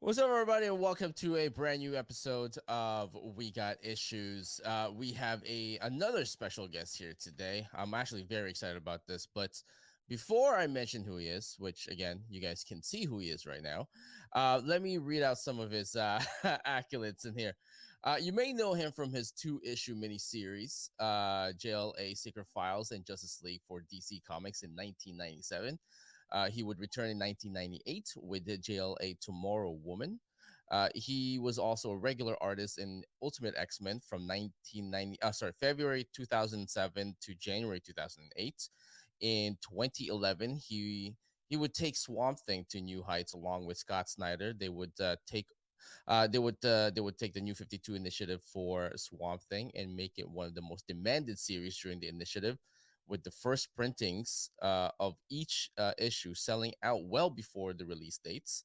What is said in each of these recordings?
What's up, everybody, and welcome to a brand new episode of We Got Issues. We have another special guest here today. I'm actually very excited about this, but before I mention who he is, which again you guys can see who he is right now, let me read out some of his accolades in here. You may know him from his two-issue miniseries, JLA Secret Files and Justice League for DC Comics in 1997. He would return in 1998 with the JLA Tomorrow Woman. He was also a regular artist in Ultimate X-Men from February 2007 to January 2008. In 2011, he would take Swamp Thing to new heights along with Scott Snyder. They would take the New 52 initiative for Swamp Thing and make it one of the most demanded series during the initiative, with the first printings of each issue selling out well before the release dates.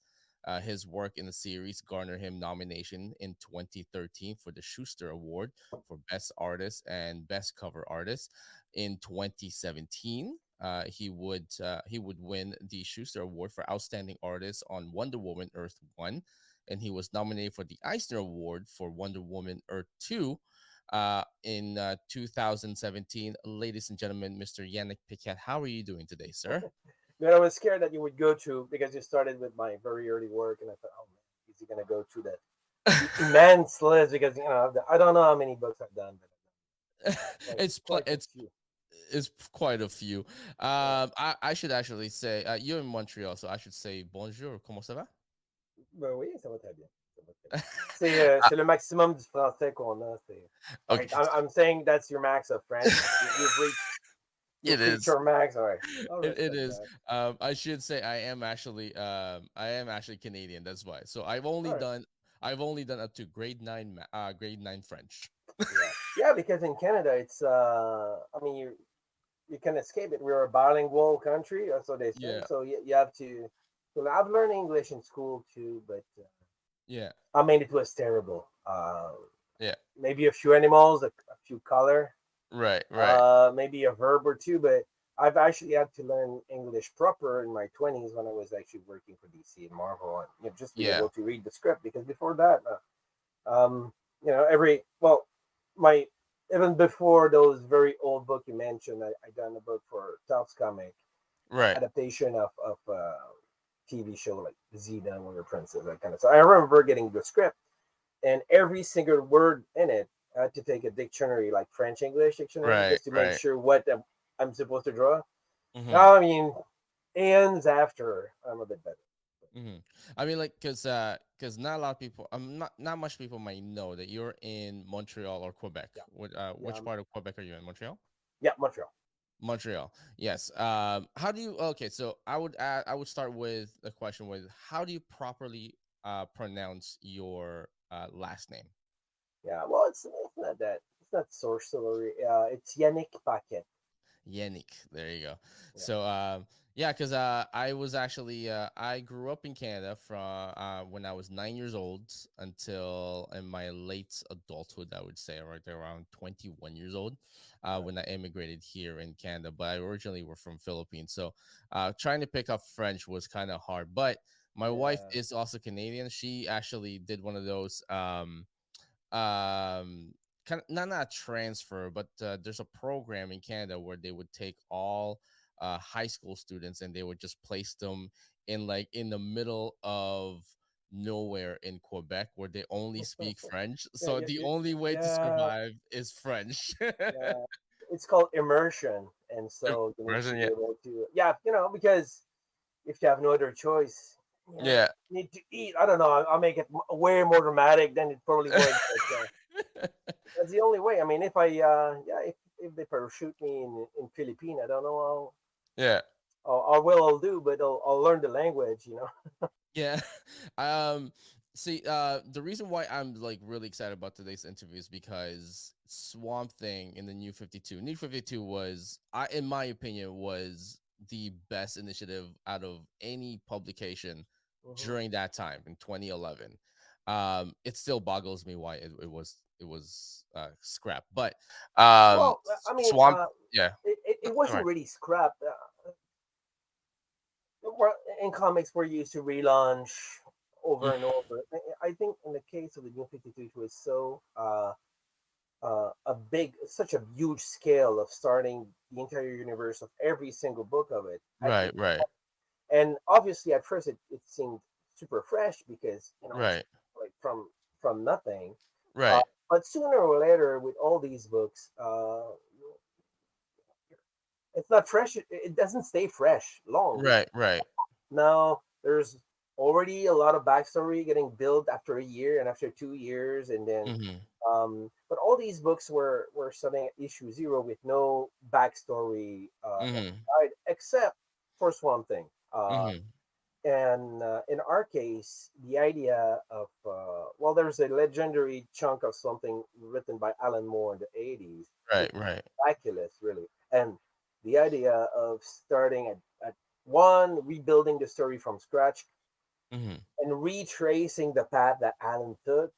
His work in the series garnered him nomination in 2013 for the Shuster Award for Best Artist and Best Cover Artist. In 2017, he would win the Shuster Award for Outstanding Artist on Wonder Woman Earth 1, and he was nominated for the Eisner Award for Wonder Woman Earth 2 in 2017. Ladies and gentlemen, Mr. Yanick Paquette, how are you doing today, sir? Man, I was scared that you would go to because you started with my very early work, and I thought, oh man, is he gonna go through that immense list? Because I don't know how many books I've done, but quite it's pl- quite a it's few. it's quite a few. Yeah. I should actually say you're in Montreal, so I should say bonjour. Comment ça va? Ben oui, ça va très bien. Ça va très bien. C'est le maximum du français qu'on a. All right. Okay, I'm saying that's your max of French. You've it reached is. your max. All right. I'll It respect is. that. I should say I am actually Canadian. That's why. So I've All only right. done I've only done up to grade nine French. Yeah. Yeah, because in Canada, it's I mean, you can escape it. We're a bilingual country, so they say. Yeah, So you have to. Well, I've learned English in school too, but yeah, I mean it was terrible. yeah. Maybe a few animals, a few color, Right, right. maybe a verb or two, but I've actually had to learn English proper in my 20s when I was actually working for DC and Marvel, and just be Yeah. able to read the script. Because before that, every well, my even before those very old book you mentioned, I done a book for Topps Comic Right. adaptation of TV show like Zeta and Warrior Princess, that kind of. So I remember getting the script and every single word in it. I had to take a dictionary, like French English dictionary, Right, just to make right. sure what I'm supposed to draw. Mhm. Now, I mean, and after I'm a bit better. Mhm. I mean, like, cause not a lot of people, not much people might know that you're in Montreal or Quebec. Yeah, yeah, Which part of Quebec are you in? Montreal. yeah, Montreal. Montreal. Yes. How do you? Okay, so I would start with a question with how do you properly pronounce your last name? Yeah, well, it's not that. It's not sorcery. It's Yanick Paquette. Yannick. There you go. Yeah, So yeah, because I was actually I grew up in Canada from when I was 9 years old until in my late adulthood, I would say right there around 21 years old, right. when I immigrated here in Canada. But I originally were from Philippines, so trying to pick up French was kind of hard. But my wife Yeah. is also Canadian. She actually did one of those kind of not transfer, but there's a program in Canada where they would take all high school students and they would just place them in like in the middle of nowhere in Quebec where they only speak French. Yeah, So the only way to yeah, survive is French. yeah. It's called immersion, and so you need to Immersion, be yeah. able to, yeah, because if you have no other choice, Yeah. need to eat. I don't know. I'll make it way more dramatic than it probably was, but that's the only way. I mean, if I, if they parachute me in Philippine, I don't know Yeah. how well I'll do, but I'll learn the language. Yeah. Um see the reason why I'm like really excited about today's interview is because Swamp Thing in the New 52. New 52 was I in my opinion was the best initiative out of any publication Hmm. during that time in 2011. It still boggles me why it was scrap. But Well, I mean, Swamp yeah. it All wasn't right. really scrapped. In comics, we're used to relaunch. over and over. I think in the case of the New 52, it was so a big, such a huge scale of starting the entire universe of every single book of it. Right, right, And obviously, at first, it seemed super fresh because it's right, like from nothing. Uh, right, but sooner or later, with all these books, it's not fresh. It doesn't stay fresh long. right, right. Now there's already a lot of backstory getting built after a year and after 2 years, and then Mhm, but all these books were starting at issue zero with no backstory mhm, except for Swamp Thing. mhm. And in our case, the idea of well, there's a legendary chunk of something written by Alan Moore in the 80s, which Right, is right. miraculous, really. And the idea of starting at one, rebuilding the story from scratch, Mhm, and retracing the path that Alan took.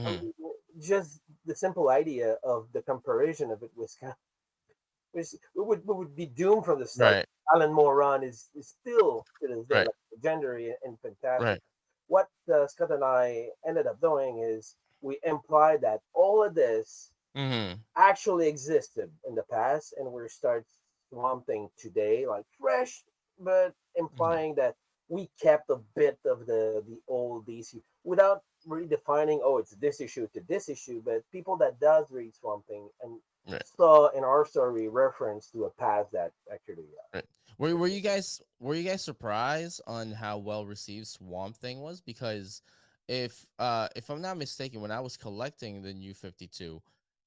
I mhm. mean, just the simple idea of the comparison of it was kind of, we would be doomed from the start. Right, Alan Moore run is still to this day right, like legendary and fantastic. right. What Scott and I ended up doing is we implied that all of this Mhm, actually existed in the past, and we start swamping today, like fresh, but mhm. implying that we kept a bit of the old DC without really defining, oh, it's this issue to this issue. But people that does read swamping and Right, saw in our story reference to a past that actually right. Were you existed. guys surprised on how well received Swamp Thing was? Because if I'm not mistaken, when I was collecting the New 52,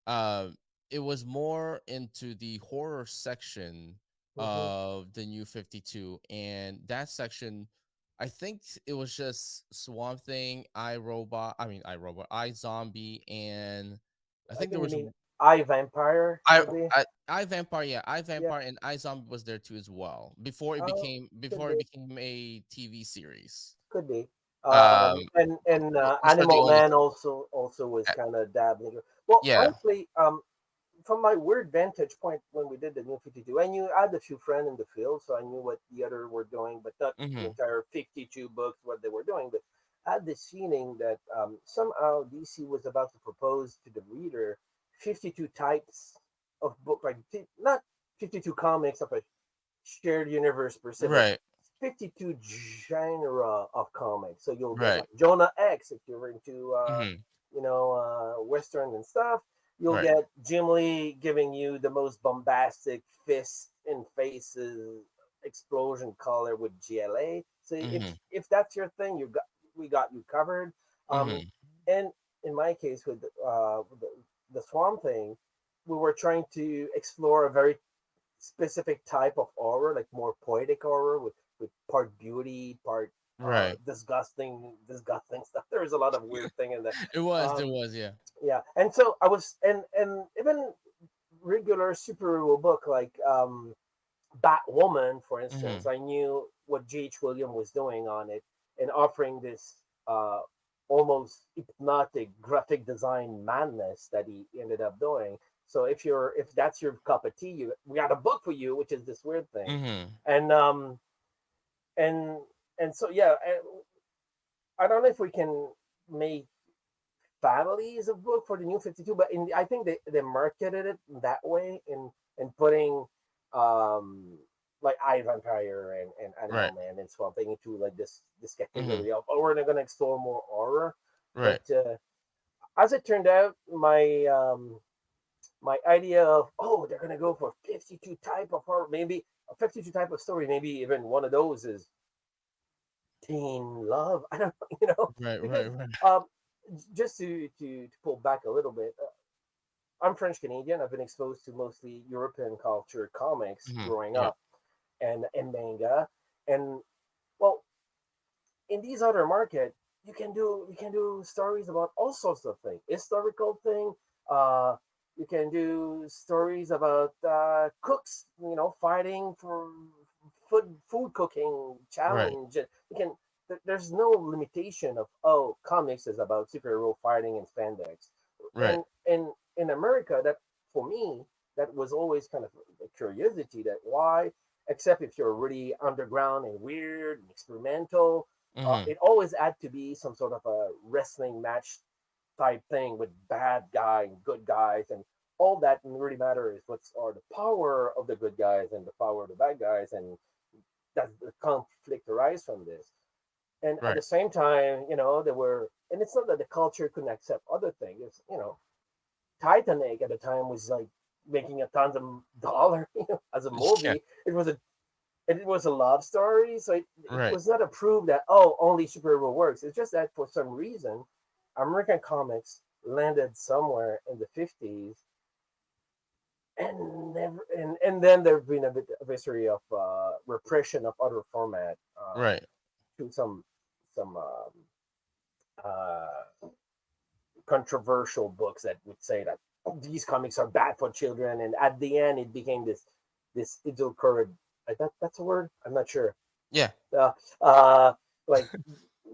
uh, it was more into the horror section Hmm. of the New 52, and that section, I think it was just Swamp Thing, I Zombie, and I I think there think you was mean I Vampire I could be. I Vampire, yeah, I Yeah, Vampire and I Zombie was there too as well before it oh, became could before it be. became a TV series. Could be. Um, And those are the Animal only Man also was uh, kind of dabbling. Well, yeah. honestly, from my weird vantage point when we did the New 52, I knew I had a few friends in the field, so I knew what the other were doing, but not the Mhm. entire 52 books what they were doing. But I had this feeling that somehow DC was about to propose to the reader 52 types of book, like not 52 comics of a shared universe per se, but Right. 52 genre of comics. So you'll get Right. like Jonah X if you're into Mhm. western and stuff. You'll Right. get Jim Lee giving you the most bombastic fist in faces explosion color with GLA. So Mhm. if that's your thing, we got you covered. Um, Mhm. and in my case with the Swamp Thing, we were trying to explore a very specific type of horror, like more poetic horror with part beauty, part Right. disgusting stuff. There's a lot of weird thing in there. There Um, was, yeah. yeah, and so I was, and even regular superhero book like Batwoman, for instance, Mhm. I knew what G.H. William was doing on it and offering this uh, almost hypnotic graphic design madness that he ended up doing. So if that's your cup of tea, we got a book for you, which is this weird thing, Mhm. and and and so yeah, I don't know if we can make families of book for the New 52, but I think they marketed it that way in putting um like I Vampire and Animal Right. Man and Swamp Thing into like this Mhm. category of, oh, we're gonna explore more horror. But Right. as it turned out, my idea of, oh, they're gonna go for 52 type of horror, maybe a 52 type of story, maybe even one of those is teen love. I don't know, Right. because Right. Right. um just to pull back a little bit, I'm French Canadian. I've been exposed to mostly European culture comics Mhm. growing Yep. up, and manga, and well, in these other market, you can do stories about all sorts of things, historical thing. Uh, you can do stories about cooks, fighting for food cooking Right. challenge. You can. There's no limitation of, oh, comics is about superhero fighting and spandex, Right. in America, that for me, that was always kind of a curiosity, that why, except if you're really underground and weird and experimental, Mm-hmm. It always had to be some sort of a wrestling match type thing with bad guy and good guys, and all that really matter is what's are the power of the good guys and the power of the bad guys, and that the conflict arise from this. And at the Right. same time, there were, and it's not that the culture couldn't accept other things. It's, Titanic at the time was like making a tons of dollar, as a Yeah. movie. It was a love story, so it Right. was not a proof that only superhero works. It's just that for some reason, American comics landed somewhere in the 50s, and never, and then there's been a bit of history of repression of other format, Right. to some uh, controversial books that would say that these comics are bad for children, and at the end it became this idiotic. That's a word. I'm not sure. Yeah. Uh, uh, like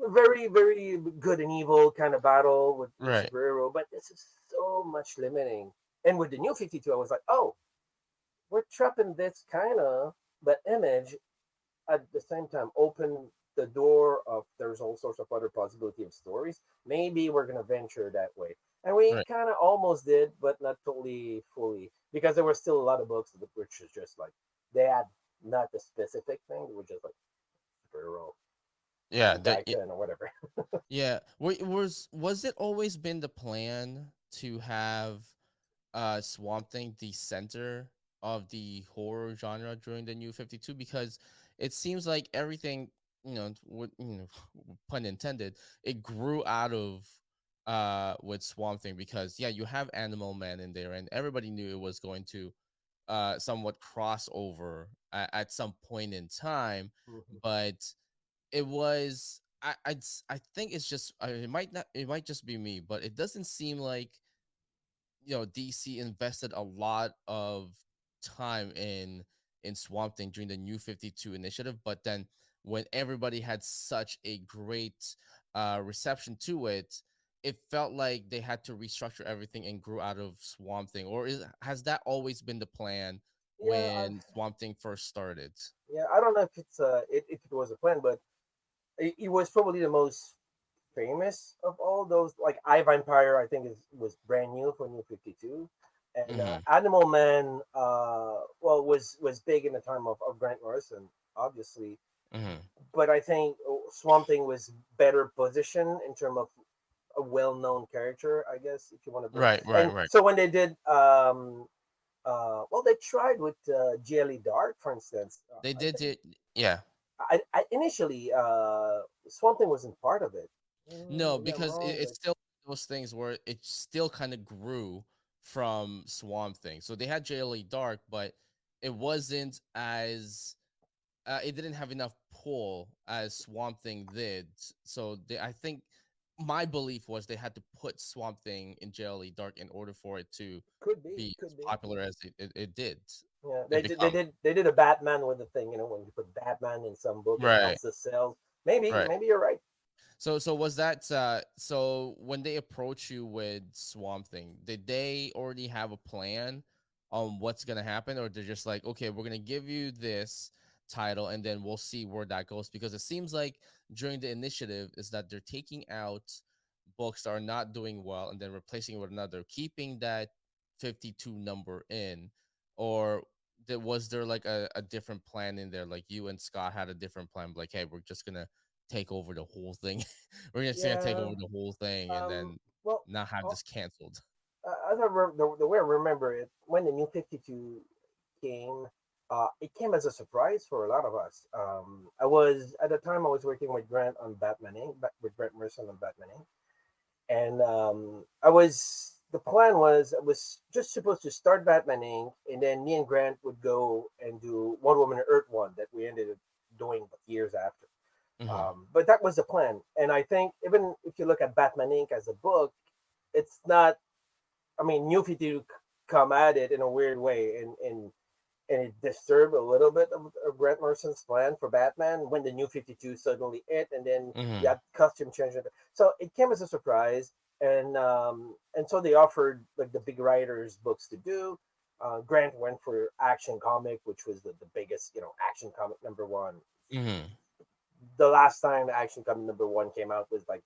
very very good and evil kind of battle with Right. superhero, but this is so much limiting. And with the new 52, I was like, oh, we're trapping this kind of, but Image at the same time open the door of there's all sorts of other possibility of stories. Maybe we're gonna venture that way, and we Right. kind of almost did, but not totally fully, because there were still a lot of books which is just like they had not the specific thing, they were just like superhero Yeah. Titan or whatever. Yeah. Was it always been the plan to have Swamp Thing the center of the horror genre during the New 52? Because it seems like everything, pun intended, it grew out of with Swamp Thing, because yeah, you have Animal Man in there and everybody knew it was going to somewhat cross over at some point in time, Mhm. but it was I think it's just it might not, it might just be me, but it doesn't seem like DC invested a lot of time in Swamp Thing during the New 52 initiative, but then when everybody had such a great reception to it, it felt like they had to restructure everything and grew out of Swamp Thing. Or has that always been the plan Yeah, when Swamp Thing first started? I don't know if it was a plan, but it was probably the most famous of all those. Like I Vampire, I think was brand new for New 52, and Mm-hmm. Animal Man, well, was big in the time of Grant Morrison, obviously. Mm-hmm. But I think Swamp Thing was better positioned in terms of a well-known character, I guess, if you want to bring. Right, right, And right. so when they did, well, they tried with Jelly Dark, for instance. They I did think it. Yeah. I initially Swamp Thing wasn't part of it. No, Maybe I'm because wrong, it's but still those things where it still kind of grew from Swamp Thing. So they had JLE Dark, but it wasn't as it didn't have enough pull as Swamp Thing did. So I think my belief was they had to put Swamp Thing in JLE Dark in order for it to could be, be as could be. popular as it did Yeah, and they did. They become. did. They did a Batman with the thing. When you put Batman in some book, it Right, helps the sales. Maybe, right. maybe you're right. So was that so when they approach you with Swamp Thing, did they already have a plan on what's gonna happen, or they're just like, okay, we're gonna give you this title and then we'll see where that goes? Because it seems like during the initiative is that they're taking out books that are not doing well and then replacing it with another, keeping that 52 number in, or was there like a different plan in there? Like you and Scott had a different plan, like, hey, we're just gonna take over the whole thing. We're just gonna take Yeah. over the whole thing and then Well, not have uh, this canceled. as the way I remember it, when the new 52 came, it came as a surprise for a lot of us. I was at the time I was working with Grant on Batman Inc. With Grant Morrison on Batman Inc. And I was the plan was I was just supposed to start Batman Inc. And then me and Grant would go and do Wonder Woman and Earth One that we ended up doing years after. Hmm. But that was the plan, and I think even if you look at Batman Inc. as a book, it's not. I mean, New 52 come at it in a weird way, and it disturbed a little bit of Grant Morrison's plan for Batman when the New 52 suddenly hit, and then you Hmm. had costume change. So it came as a surprise, and so they offered like the big writers books to do. Grant went for Action Comic, which was the biggest, action comic number one. Hmm. the last time Action Comic #1 came out was like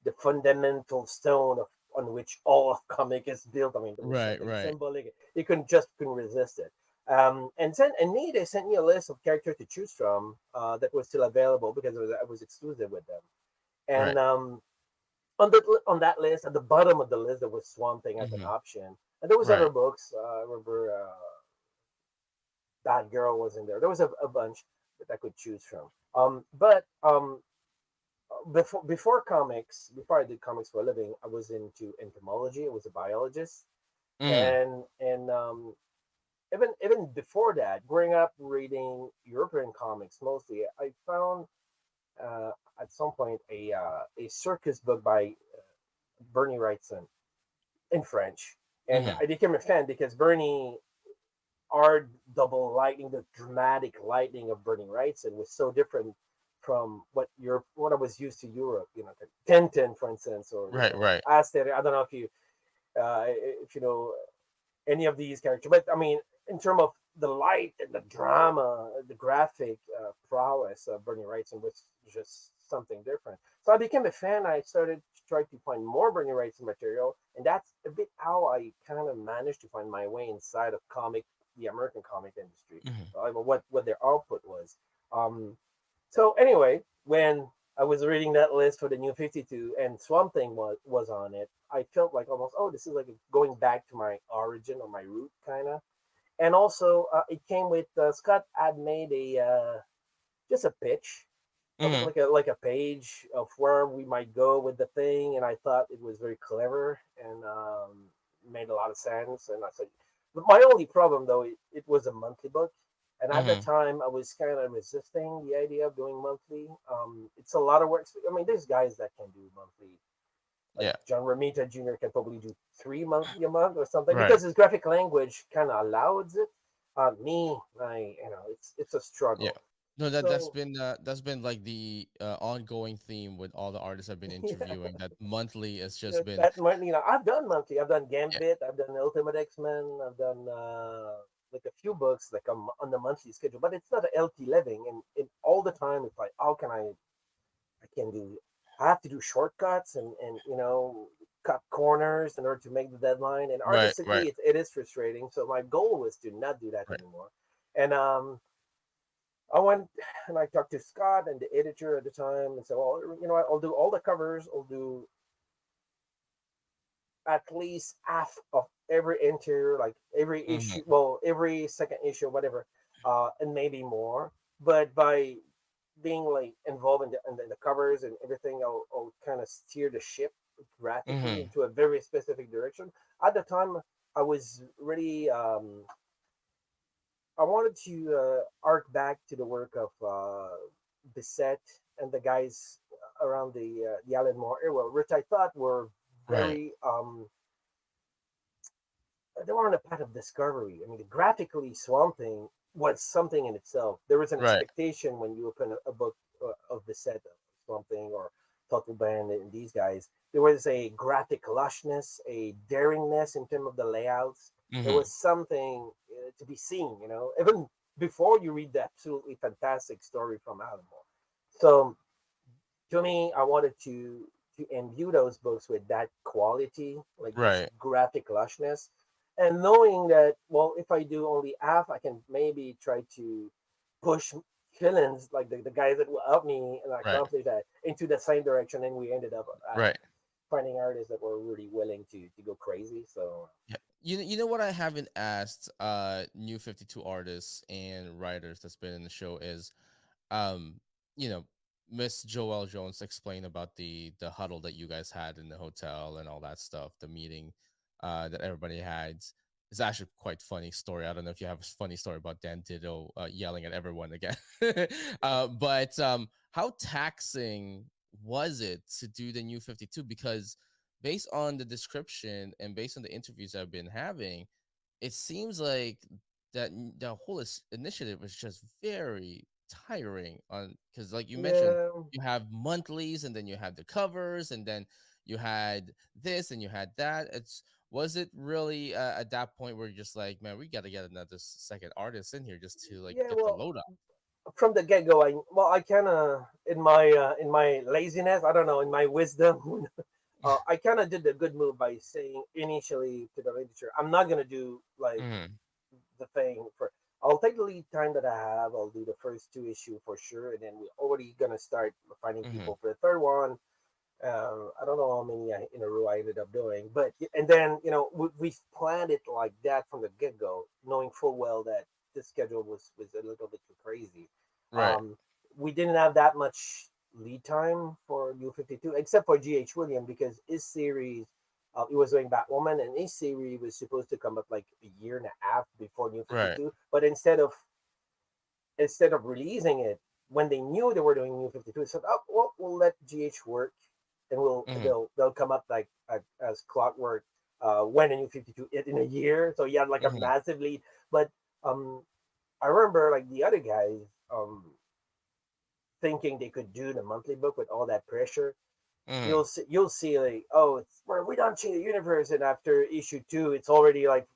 the fundamental stone of on which all of comic is built. I mean, there was Right, something right. symbolic. You couldn't resist it. And they sent me a list of characters to choose from that was still available because I was exclusive with them. And Right. on that list, at the bottom of the list, there was Swamp Thing as an Hmm. option, and there was other Right. books. I remember Bad Girl was in there. There was a bunch that I could choose from. But before comics, before I did comics for a living, I was into entomology. I was a biologist, Mm. and even before that, growing up reading European comics mostly, I found uh, at some point a circus book by Bernie Wrightson in French, and Hmm. I became a fan because Bernie art double lightning, the dramatic lightning of Bernie Wrightson was so different from what I was used to Europe. You know, Tintin, for instance, or Right, right. Aster. I don't know if you know any of these characters, but I mean, in terms of the light and the drama, the graphic prowess of Bernie Wrightson was just something different. So I became a fan. I started to try to find more Bernie Wrightson material, and that's a bit how I kind of managed to find my way inside of the American comic industry, Hmm. what their output was. Um, so anyway, when I was reading that list for the New 52 and Swamp Thing was on it, I felt like almost, oh, this is like going back to my origin or my root kind of. And also, it came with Scott had made a just a pitch, Hmm. like a page of where we might go with the thing, and I thought it was very clever and made a lot of sense. And I said, but my only problem though, it was a monthly book, and at the Hmm. time I was kind of resisting the idea of doing monthly. It's a lot of work. I mean, there's guys that can do monthly, like Yeah. John Romita Jr. can probably do 3 monthly a month or something Right. because his graphic language kind of allows it. Me, it's a Yeah. struggle. No, So that's been like the ongoing theme with all the artists I've been yeah, interviewing. That monthly has just that, been, that might I've done monthly. I've done yeah, Gambit. I've done Ultimate X Men. I've done like a few books like on the monthly schedule, but it's not an LT living. And all the time, it's like, how can I can do? I have to do shortcuts and cut corners in order to make the deadline. And right, right, artistically, it is frustrating. So my goal was to not do that right. anymore. And I went and I talked to Scott and the editor at the time and said, well, you know what, I'll do all the covers. I'll do at least half of every interior, like every issue, Hmm. well, every second issue, whatever, and maybe more. But by being like involved in the covers and everything, I'll kind of steer the ship graphically Hmm. into a very specific direction. At the time, I was really I wanted to arc back to the work of Bissett and the guys around the Alan Moore era, which I thought were Right, very they were on a path of discovery. I mean, graphically, Swamp Thing was something in itself. There was an right. expectation when you open a book of the set of Swamp Thing or Total Band and these guys. There was a graphic lushness, a daringness in terms of the layouts. There Hmm. was something to be seen, even before you read the absolutely fantastic story from Alan Moore. So to me, I wanted to imbue those books with that quality, like this Right. graphic lushness, and knowing that, well, if I do only half, I can maybe try to push villains like the guys that will help me and Right. accomplish that into the same direction. And we ended up Right. finding artists that were really willing to go crazy. So Yeah. You know what I haven't asked new 52 artists and writers that's been in the show is, um you know, Miss Joelle Jones explained about the huddle that you guys had in the hotel and all that stuff, the meeting that everybody had. It's actually quite funny story. I don't know if you have a funny story about Dan Diddle yelling at everyone again. But how taxing was it to do the new 52? Because based on the description and based on the interviews I've been having, it seems like the whole initiative was just very tiring on, because like you mentioned, yeah, you have monthlies and then you have the covers and then you had this and you had that. It's Was it really at that point where you're just like, man, we got to get another second artist in here just to like yeah. get the Well, load up? from the get go, I kind of in my laziness, I don't know, in my wisdom, I kind of did a good move by saying initially to the editor, I'm not gonna do like Mm-hmm. the thing for. I'll take the lead time that I have. I'll do the first two issue for sure, and then we're already gonna start finding Mm-hmm. people for the third one. I don't know how many in a row I ended up doing, but and then we planned it like that from the get go, knowing full well that this schedule was a little bit too crazy. Right. Um, we didn't have that much lead time for New 52, except for GH William because his series, it was doing Batwoman, and his series was supposed to come up like a year and a half before New Right. 52. But instead of releasing it when they knew they were doing New 52, they said, "Oh, well, we'll let GH work, and Mm-hmm. they'll come up like as clockwork when a New 52 in a year." So you had like a Mm-hmm. massive lead. But um, I remember like the other guys thinking they could do the monthly book with all that pressure. Mm-hmm. You'll see like, oh, it's where we don't change the universe, and after issue two, it's already like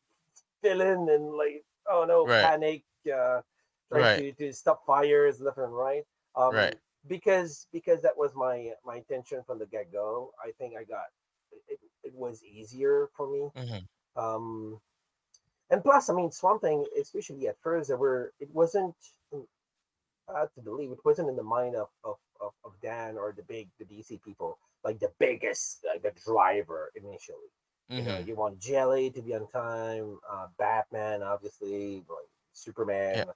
filling and like, oh no, Right. panic, trying Right. to stop fires left and right. Right. Because that was my intention from the get go. I think it was easier for me. Mm-hmm. Um, and plus, I mean, Swamp Thing, especially at first, it wasn't. I have to believe it wasn't in the mind of Dan or the DC people, like the biggest, like the driver initially. Mm-hmm. You want Jelly to be on time, Batman, obviously, like Yeah. Superman.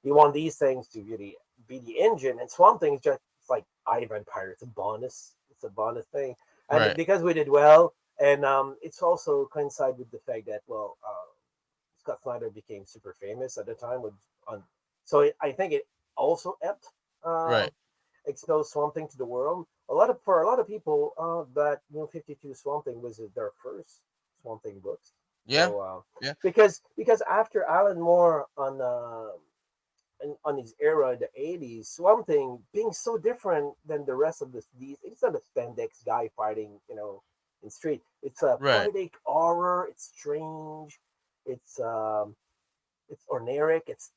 You want these things to really be the engine, and Swamp Thing is just it's like Ivan Pirate. It's a bonus. It's a bonus thing, and Right. because we did well, and it's also coincide with the fact that Scott Snyder became super famous at the time on so I think it also helped uh, Right. expose Swamp Thing to the world. For a lot of people, that New 52 Swamp Thing was their first Swamp Thing books. Yeah. So Yeah. because after Alan Moore on his era in the 80s, Swamp Thing being so different than the rest of these, it's not a spandex guy fighting, in street. It's a Right. poetic horror. It's strange. It's um, it's orneric. It's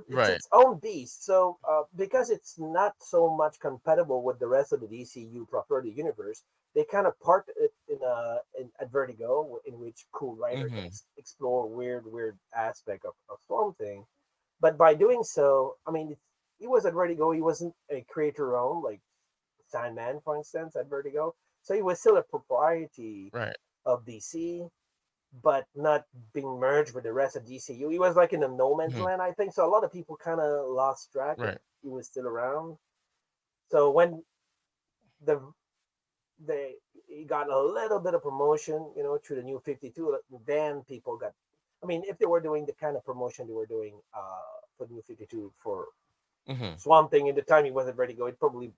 Right. its own beast. So because it's not so much compatible with the rest of the DCU property universe, they kind of part it in at Vertigo, in which cool writer can Mm-hmm. explore weird aspect of Swamp Thing. But by doing so, I mean, he was at Vertigo. He wasn't a creator owned like Sandman, for instance, at Vertigo. So he was still a propriety Right. of DC, but not being merged with the rest of DCU. He was like in a no man's Mm-hmm. land, I think. So a lot of people kind of lost track if Right. he was still around. So when the they he got a little bit of promotion, through the New 52, then people got. I mean, if they were doing the kind of promotion they were doing for New 52 for Mm-hmm. Swamp Thing in the time he wasn't ready to go, it probably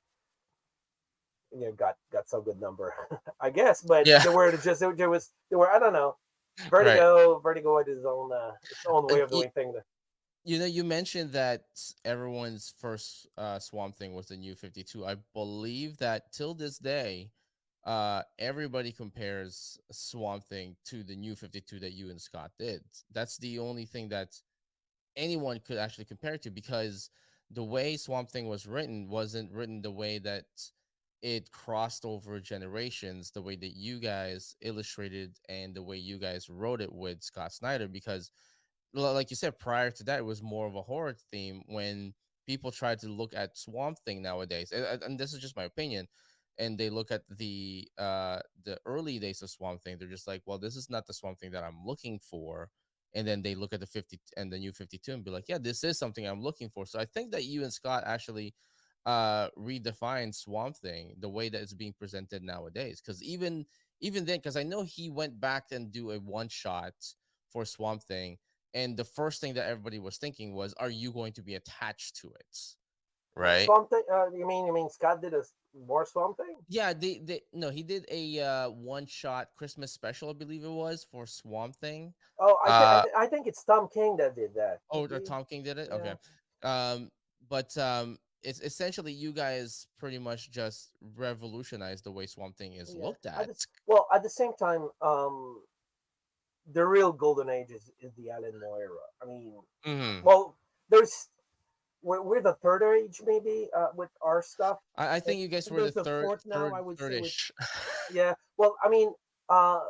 got some good number, I guess. But Yeah. there were I don't know. Right. Vertigo had its own way And of doing things. you mentioned that everyone's first Swamp Thing was the New 52. I believe that till this day, everybody compares Swamp Thing to the New 52 that you and Scott did. That's the only thing that anyone could actually compare it to, because the way Swamp Thing was written wasn't written the way that it crossed over generations, the way that you guys illustrated and the way you guys wrote it with Scott Snyder. Because like you said, prior to that, it was more of a horror theme. When people try to look at Swamp Thing nowadays, and this is just my opinion, and they look at the early days of Swamp Thing, they're just like, well, this is not the Swamp Thing that I'm looking for. And then they look at the 50 and the New 52 and be like, yeah, this is something I'm looking for. So I think that you and Scott actually redefined Swamp Thing the way that it's being presented nowadays. Because even then, because I know he went back and do a one shot for Swamp Thing, and the first thing that everybody was thinking was, are you going to be attached to it? Right. Swamp Thing. You mean Scott did a more Swamp Thing? Yeah, they no, he did a one shot Christmas special, I believe it was, for Swamp Thing. Oh, I think I, Uh th- I think it's Tom King that did that. oh, or Tom King did it? Yeah, Okay. But it's essentially you guys pretty much just revolutionized the way Swamp Thing is yeah. looked at. At the same time, the real golden age is the Alan Moore era. I mean, Mm-hmm. well, there's we're the third age maybe with our stuff. I And think you guys were the there's the fourth now, I would say with third-ish. yeah. Well, I mean, uh,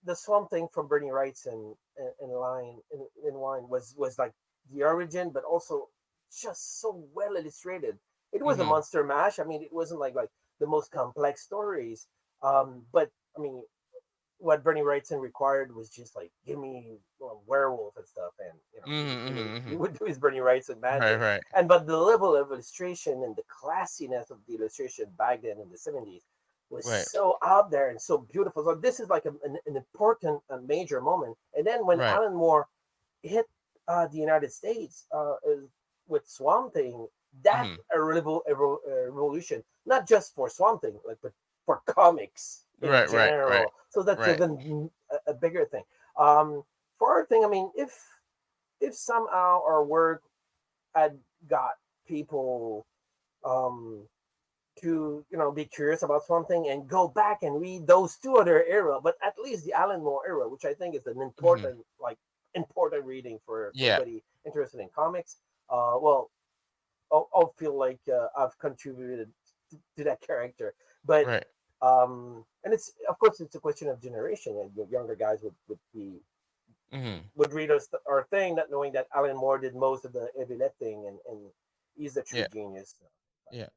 the Swamp Thing from Bernie Wrightson in line in Wine was like the origin, but also just so well illustrated. It was a Mm-hmm. monster mash. I mean, it wasn't like the most complex stories. But I mean, what Bernie Wrightson required was just like give me werewolf and stuff, and Mm-hmm. Mm-hmm. he Mm-hmm. would do his Bernie Wrightson Right. magic. Right. And but the level of illustration and the classiness of the illustration back then in the 70s was Right. so out there and so beautiful. So this is like an important, a major moment. And then when Right. Alan Moore hit the United States with Swamp Thing, that Mm-hmm. revolution, not just for Swamp Thing, like but for comics in Right. Right. Right. general. So that's Right. even a bigger thing. Um, for our thing, I mean, if somehow our work had got people um, to be curious about something and go back and read those two other era, but at least the Alan Moore era, which I think is an Mm-hmm. important reading for Yeah. anybody interested in comics. Well, I'll feel like I've contributed to that character, but Right. and it's of course it's a question of generation, and younger guys Mm-hmm. would read our thing, not knowing that Alan Moore did most of the heavy lifting, and he's a true Yeah. genius. Yeah.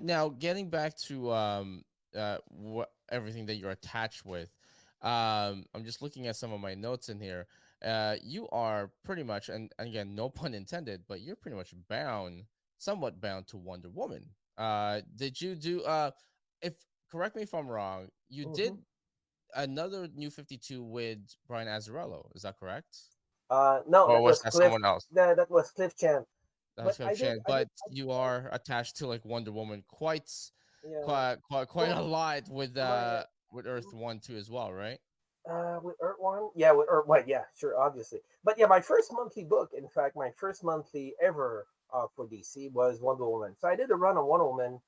Now getting back to what everything that you're attached with, I'm just looking at some of my notes in here. You are pretty much, and again, no pun intended, but you're pretty much somewhat bound to Wonder Woman. Did you do if correct me if I'm wrong, you did Hmm. another New 52 with Brian Azzarello, is that correct? No, Or that was was that Cliff. someone else? That was Cliff Chan. That was But Cliff Chan, I did, but you are attached to like Wonder Woman yeah. quite a Well, lot my with Earth 1 2 as well, right? with Earth One, yeah, with Earth One, yeah, sure, obviously. But yeah, my first monthly book, in fact, my first monthly ever for DC was Wonder Woman. So I did a run on Wonder Woman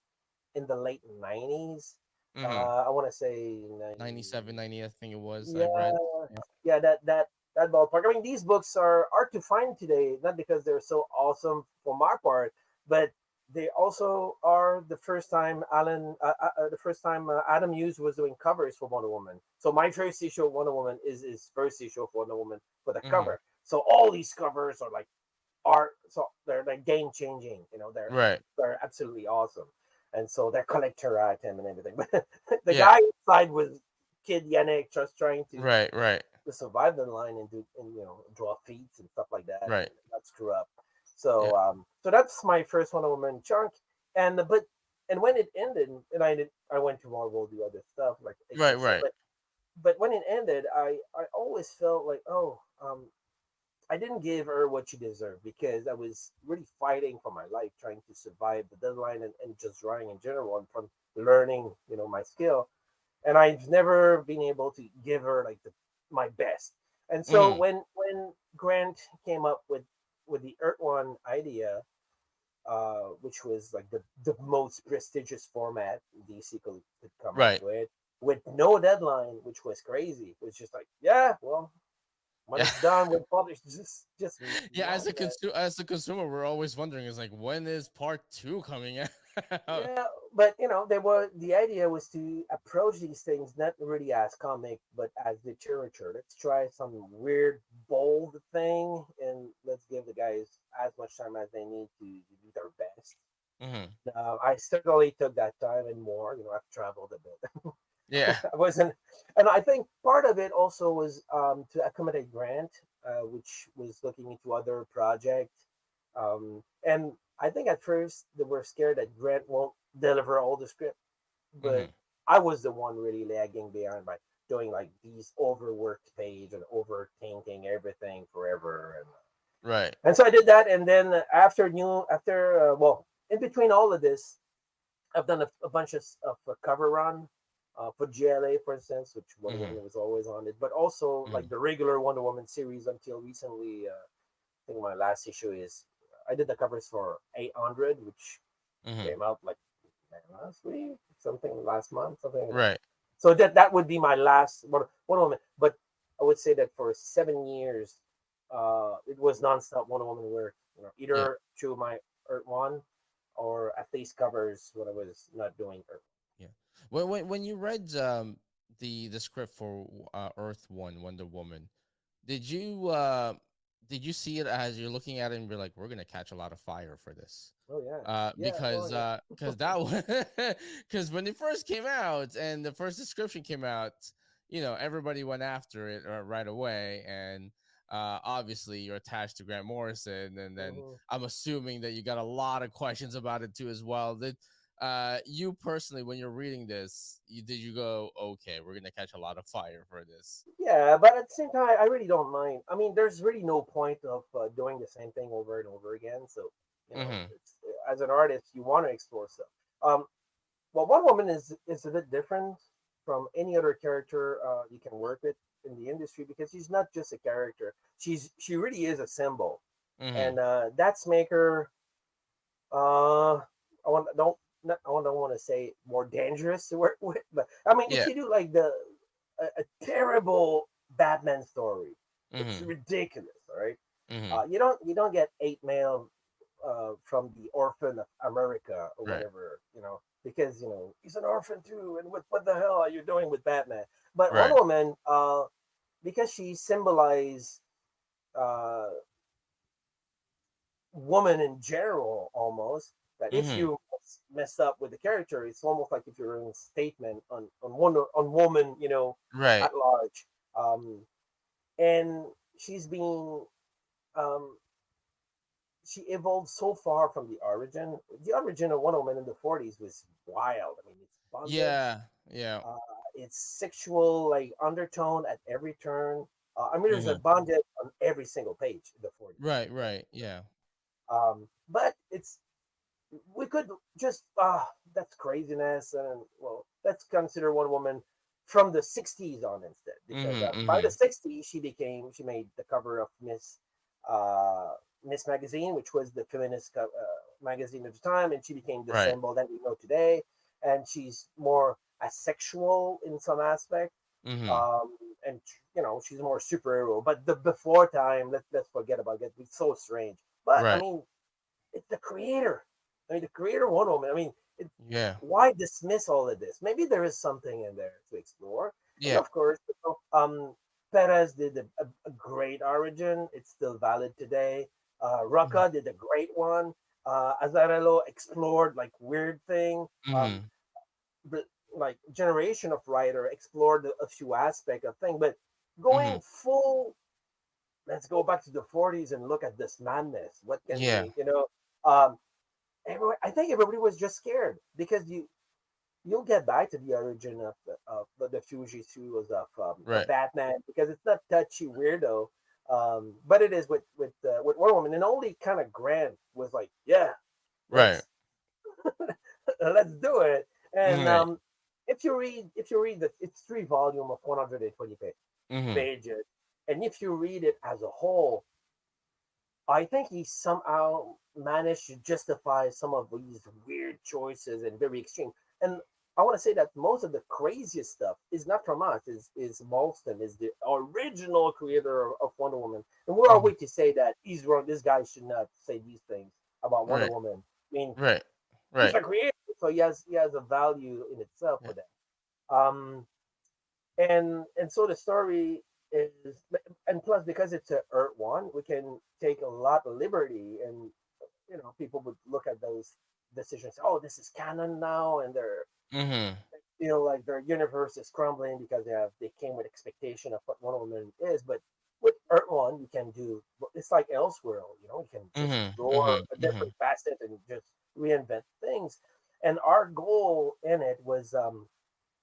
in the late '90s. Mhm. I want to say 97, 90. 90, I think it was, I Yeah, read. Yeah. yeah, that ballpark. I mean, these books are hard to find today, not because they're so awesome for my part, but they also are the first time Adam Hughes was doing covers for Wonder Woman. So my first issue of Wonder Woman is his first issue of Wonder Woman for the Mhm. cover. So all these covers are like art, so they're like game changing. Right. They're absolutely awesome, and so they're collector item and everything. But the Yeah. guy inside was kid Yannick, just trying Right, right. to survive the line and do and draw feats and stuff like that and Right. not screw up. Yeah. So that's my first Wonder Woman chunk, and when it ended, and I went to Marvel do other stuff like Right, extra shit, right. but when it ended, I always felt like I didn't give her what she deserved because I was really fighting for my life, trying to survive the deadline and just drawing in general and from learning, my skill. And I've never been able to give her like my best. And so Mhm. when Grant came up with the Earth One idea, which was like the most prestigious format DC could come up Right. with no deadline, which was crazy. It was just like, yeah, well, when Yeah. it's done, we'll publish. Just Yeah, not that. as a consumer, we're always wondering is like when is part 2 coming out? Yeah, but the idea was to approach these things not really as comic, but as literature. Let's try some weird, bold thing, and let's give the guys as much time as they need to do their best. Mhm. I certainly took that time and more. I've traveled a bit. Yeah. I wasn't, and I think part of it also was to accommodate Grant, which was looking into other projects. And I think at first they were scared that Grant won't deliver all the script, but Mhm. I was the one really lagging behind by doing like these overworked page and overthinking everything forever, Right. and so I did that. And then well, in between all of this, I've done a bunch of a cover run for GLA, for instance, which Wonder Mhm. Woman was always on it, but also like Mhm. the regular Wonder Woman series until recently. I think my last issue is I did the covers for 800, which Mhm. came out like last week, something last month, something like that. Right. So that would be my last Wonder Woman. But I would say that for 7 years, it was nonstop Wonder Woman work. Yeah. either through my Earth One, or at least covers what I was not doing Earth. Yeah. When you read the script for Earth One, Wonder Woman, did you uh did you see it as you're looking at it and be like, we're gonna catch a lot of fire for this? Oh yeah, yeah, Because well yeah. that was because when it first came out and the first description came out, everybody went after it right away, and obviously you're attached to Grant Morrison, and then Mhm. I'm assuming that you got a lot of questions about it too as well. Did you personally, when you're reading this, did you go, okay, we're gonna catch a lot of fire for this? Yeah, but at the same time, I really don't mind. I mean, there's really no point of doing the same thing over and over again. So, Mm-hmm. as an artist, you want to explore stuff. Um, well, One Woman is a bit different from any other character you can work with in the industry, because she's not just a character. She really is a symbol, Mm-hmm. and that's make her. I want don't not, I don't want to say more dangerous to work with, but I mean, if Yeah. you do like a terrible Batman story, it's Mm-hmm. ridiculous. All right, Mm-hmm. you don't get eight male from the orphan of America or Right. whatever, because he's an orphan too, and what the hell are you doing with Batman? But Wonder Right. Woman, because she symbolized uh, woman in general, almost, that if Mm-hmm. you mess up with the character, it's almost like if you're in a statement on woman, Right. at large. Um, and she's being um, she evolved so far from the origin. The origin of Wonder Woman in the 40s was wild. I mean, it's bondage, Yeah. Yeah. uh, it's sexual like undertone at every turn. I mean, there's a Mm-hmm. bondage on every single page in the 40s. Right. Right. Yeah. But we could just that's craziness, and well, let's consider One Woman from the 60s on instead, because Mm-hmm. by the Mm-hmm. 60s she made the cover of uh, Miss Magazine, which was the feminist magazine at the time, and she became the Right. symbol that we know today. And she's more asexual in some aspect, Mm-hmm. um, and she's more superhero. But the before time, let's forget about it. It's so strange. But I Right. mean, it's the creator. I mean, the creator of Wonder Woman. I mean, Yeah. why dismiss all of this? Maybe there is something in there to explore. And Yeah. of course, Perez did a great origin. It's still valid today. Mm-hmm. Rucka did a great one. Azarello explored like weird thing. Mm-hmm. But like generation of writer explored a few aspect of thing, but Mm-hmm. going full. Let's go back to the 40s and look at this madness. What can Yeah. we, Um, I think everybody was just scared, because you'll get back to the origin of the Fuji tools of Right. Batman, because it's not touchy weirdo, but it is with Wonder Woman. And only kind of Grant was like, yeah, Right. let's let's do it. And Right. if you read the it's three volume of 120 Mm-hmm. pages, and if you read it as a whole, I think he somehow managed to justify some of these weird choices and very extreme. And I want to say that most of the craziest stuff is not from us. Is Molston, is the original creator of Wonder Woman, and who are Mm-hmm. we to say that he's wrong? This guy should not say these things about Wonder Right. Woman. I mean, Right. he's Right. a creator, so he has a value in itself Yeah. for that. And so the story is, and plus because it's a Earth One, we can take a lot of liberty, and people would look at those decisions. Oh, this is canon now, and Mm-hmm. they feel like their universe is crumbling because they came with expectation of what Wonder Woman is. But with Earth One, you can do, it's like Elseworld. You can just Mm-hmm. explore a Mm-hmm. different facet and just reinvent things. And our goal in it was,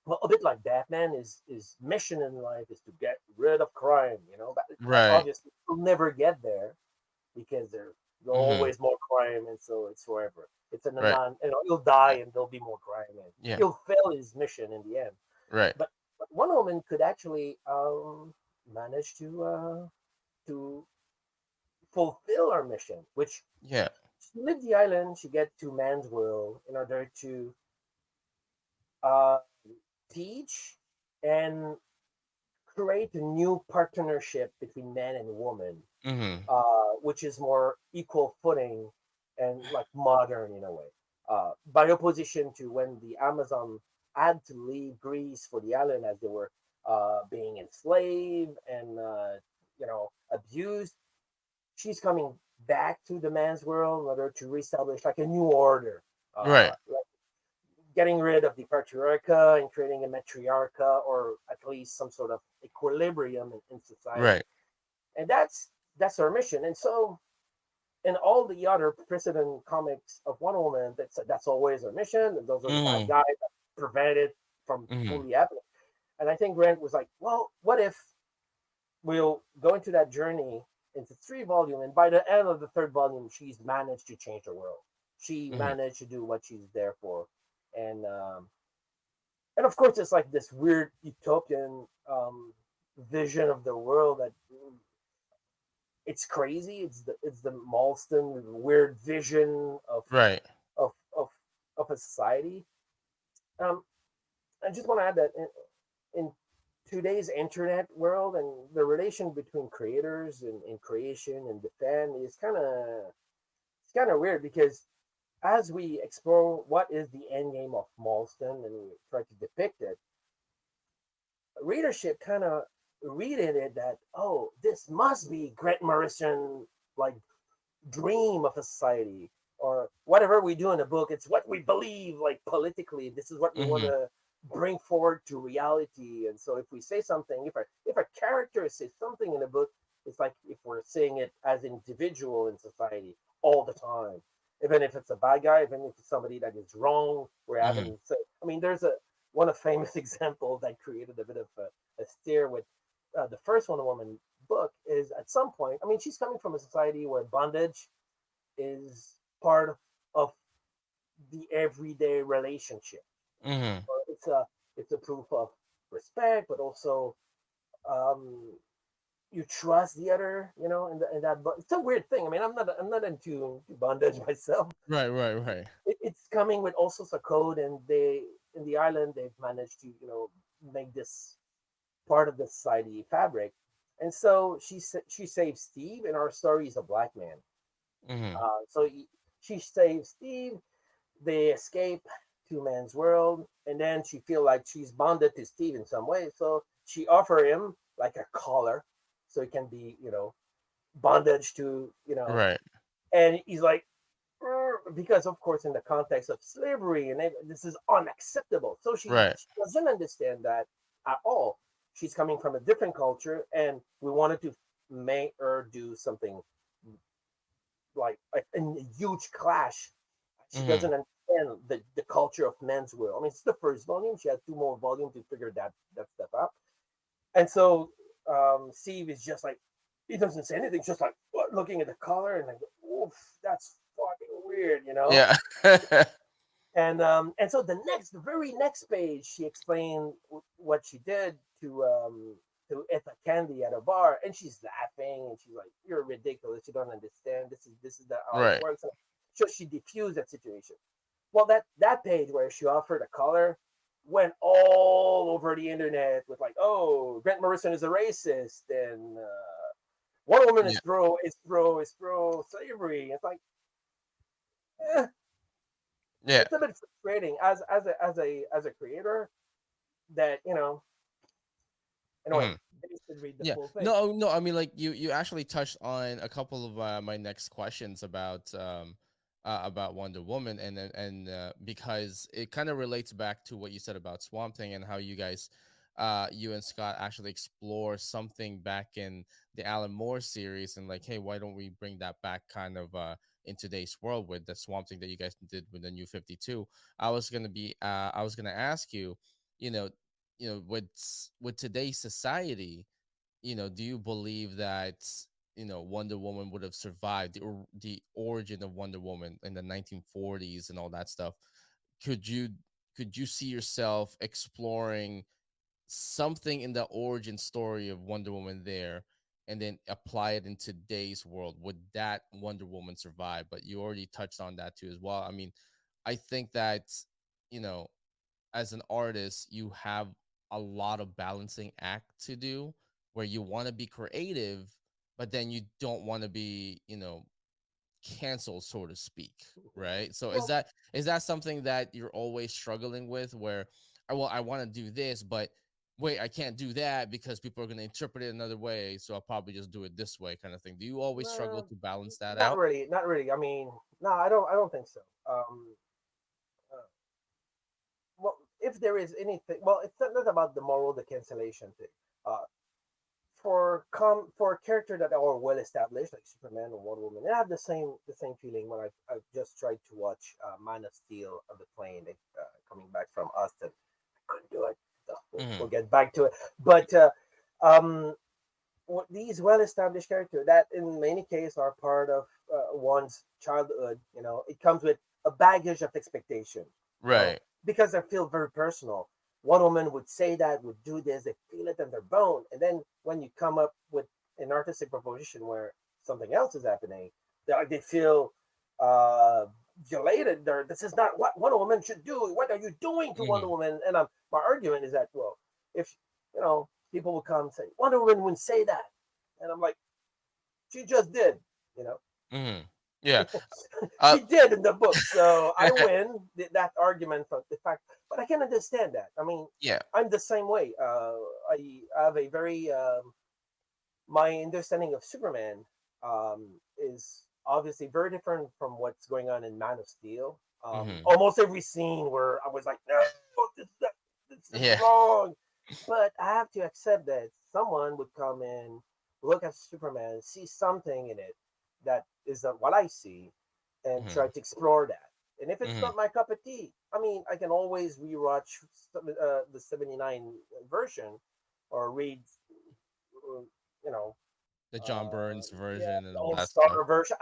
well, a bit like Batman, is mission in life is to get rid of crime. But Right. obviously you'll never get there, because there's Mm-hmm. always more crime, and so it's forever. It's an Right. anon. He'll die, and there'll be more crime, and Yeah. he'll fail his mission in the end. Right. But one woman could actually manage to fulfill our mission, which Yeah. she leave the island, she get to man's world in order to uh, teach and create a new partnership between man and woman, Mm-hmm. which is more equal footing and like modern in a way. By opposition to when the Amazon had to leave Greece for the island as they were being enslaved and abused, she's coming back to the man's world in order to reestablish like a new order, Right. like getting rid of the patriarcha and creating a matriarcha, or at least some sort of equilibrium in society. Right. And that's our mission. And so in all the other precedent comics of Wonder Woman, that's always our mission, and those are the bad Mm-hmm. guys that prevent it from Mm-hmm. fully happening. And I think Grant was like, well, what if we'll go into that journey into 3 volume, and by the end of the 3rd volume, she's managed to change the world. She Mm-hmm. managed to do what she's there for, and of course, it's like this weird utopian vision of the world that it's crazy. It's the Malston weird vision Right. of of of a society. Um, I just want to add that in today's internet world, and the relation between creators and creation and the fan is kind of weird, because as we explore what is the end game of Malston and we try to depict it, readership kind of reading it that, oh, this must be Grant Morrison like dream of a society, or whatever we do in the book, it's what we believe like politically, this is what we want Mm-hmm. to bring forward to reality. And so if we say something, if a character says something in a book, it's like if we're saying it as an individual in society all the time, even if it's a bad guy, even if it's somebody that is wrong, we're Mm-hmm. having say, I mean, there's a one of famous example that created a bit of a stir with the first Wonder Woman book. Is at some point, I mean, she's coming from a society where bondage is part of the everyday relationship. Mm-hmm. It's a proof of respect, but also um, you trust the other. In that. But it's a weird thing. I mean, I'm not into bondage myself. Right. Right. Right. It's coming with all sorts of code, and they in the island they've managed to make this part of the society fabric. And so she saves Steve, and our story is a black man. Mm-hmm. She saves Steve. They escape to man's world, and then she feel like she's bonded to Steve in some way. So she offer him like a collar, so it can be bondage to Right. and he's like, because of course in the context of slavery and this is unacceptable. So Right. she doesn't understand that at all. She's coming from a different culture, and we wanted to make her do something like a huge clash. She Mm-hmm. doesn't understand the culture of men's world. I mean, it's the first volume. She had 2 more volumes to figure that stuff out. And so Steve is just like, he doesn't say anything, just like looking at the color and like, oof, that's fucking weird. Yeah. And so the very next page, she explained what she did to Etta Candy at a bar, and she's laughing and she's like, "You're ridiculous. You don't understand. This is not how it Right. works." So she diffused that situation. Well, that page where she offered a color went all over the internet with like, "Oh, Grant Morrison is a racist," and one woman Yeah. is pro slavery. It's like, eh, Yeah. it's a bit frustrating as a creator that anyway Mm-hmm. they should read the Yeah. full thing. No, no. I mean, like you actually touched on a couple of my next questions about Wonder Woman, and because it kind of relates back to what you said about Swamp Thing and how you guys, you and Scott actually explore something back in the Alan Moore series, and like, hey, why don't we bring that back kind of in today's world with the Swamp Thing that you guys did with the New 52? I was gonna ask you, you know, with today's society, do you believe that Wonder Woman would have survived the origin of Wonder Woman in the 1940s and all that stuff? Could you could you see yourself exploring something in the origin story of Wonder Woman there, and then apply it in today's world? Would that Wonder Woman survive? But you already touched on that too as well. I mean, I think that you know as an artist, you have a lot of balancing act to do, where you want to be creative, but then you don't want to be, canceled, so to speak, right? So is Well, that something that you're always struggling with, where, well, I want to do this, but wait, I can't do that because people are going to interpret it another way, so I'll probably just do it this way, kind of thing? Do you always struggle uh, to balance that not out? really, not really. I mean, no, I don't think so. Uh, well, if there is anything, well, it's not about the moral, the cancellation thing. Uh, for a character that are well established, like Superman or Wonder Woman, I have the same feeling when I just tried to watch Man of Steel of the plane coming back from Austin. I couldn't do it. So we'll Hmm. get back to it. But um, these well-established characters that in many cases are part of one's childhood, it comes with a baggage of expectation, Right. because they feel very personal. One woman would say that, would do this, they feel it in their bone, and then when you come up with an artistic proposition where something else is happening, they feel uh violated. This is not what Wonder Woman should do. What are you doing to Wonder Hmm. Woman? And my argument is that, well, if people will come and say Wonder Woman wouldn't say that, and I'm like, she just did, you know. Hmm. Yeah. uh She did in the book, so I win that argument from the fact. But I can understand that. I mean, yeah. I'm the same way. I have a very my understanding of Superman is obviously very different from what's going on in Man of Steel. Hmm. Almost every scene where I was like, no, this is Yeah. wrong. But I have to accept that someone would come in, look at Superman, see something in it that is not what I see, and Hmm. try to explore that. And if it's Hmm. not my cup of tea, I mean, I can always rewatch the '79 version, or read, you know, The John Burns yeah, version and the all All that stuff. Star version.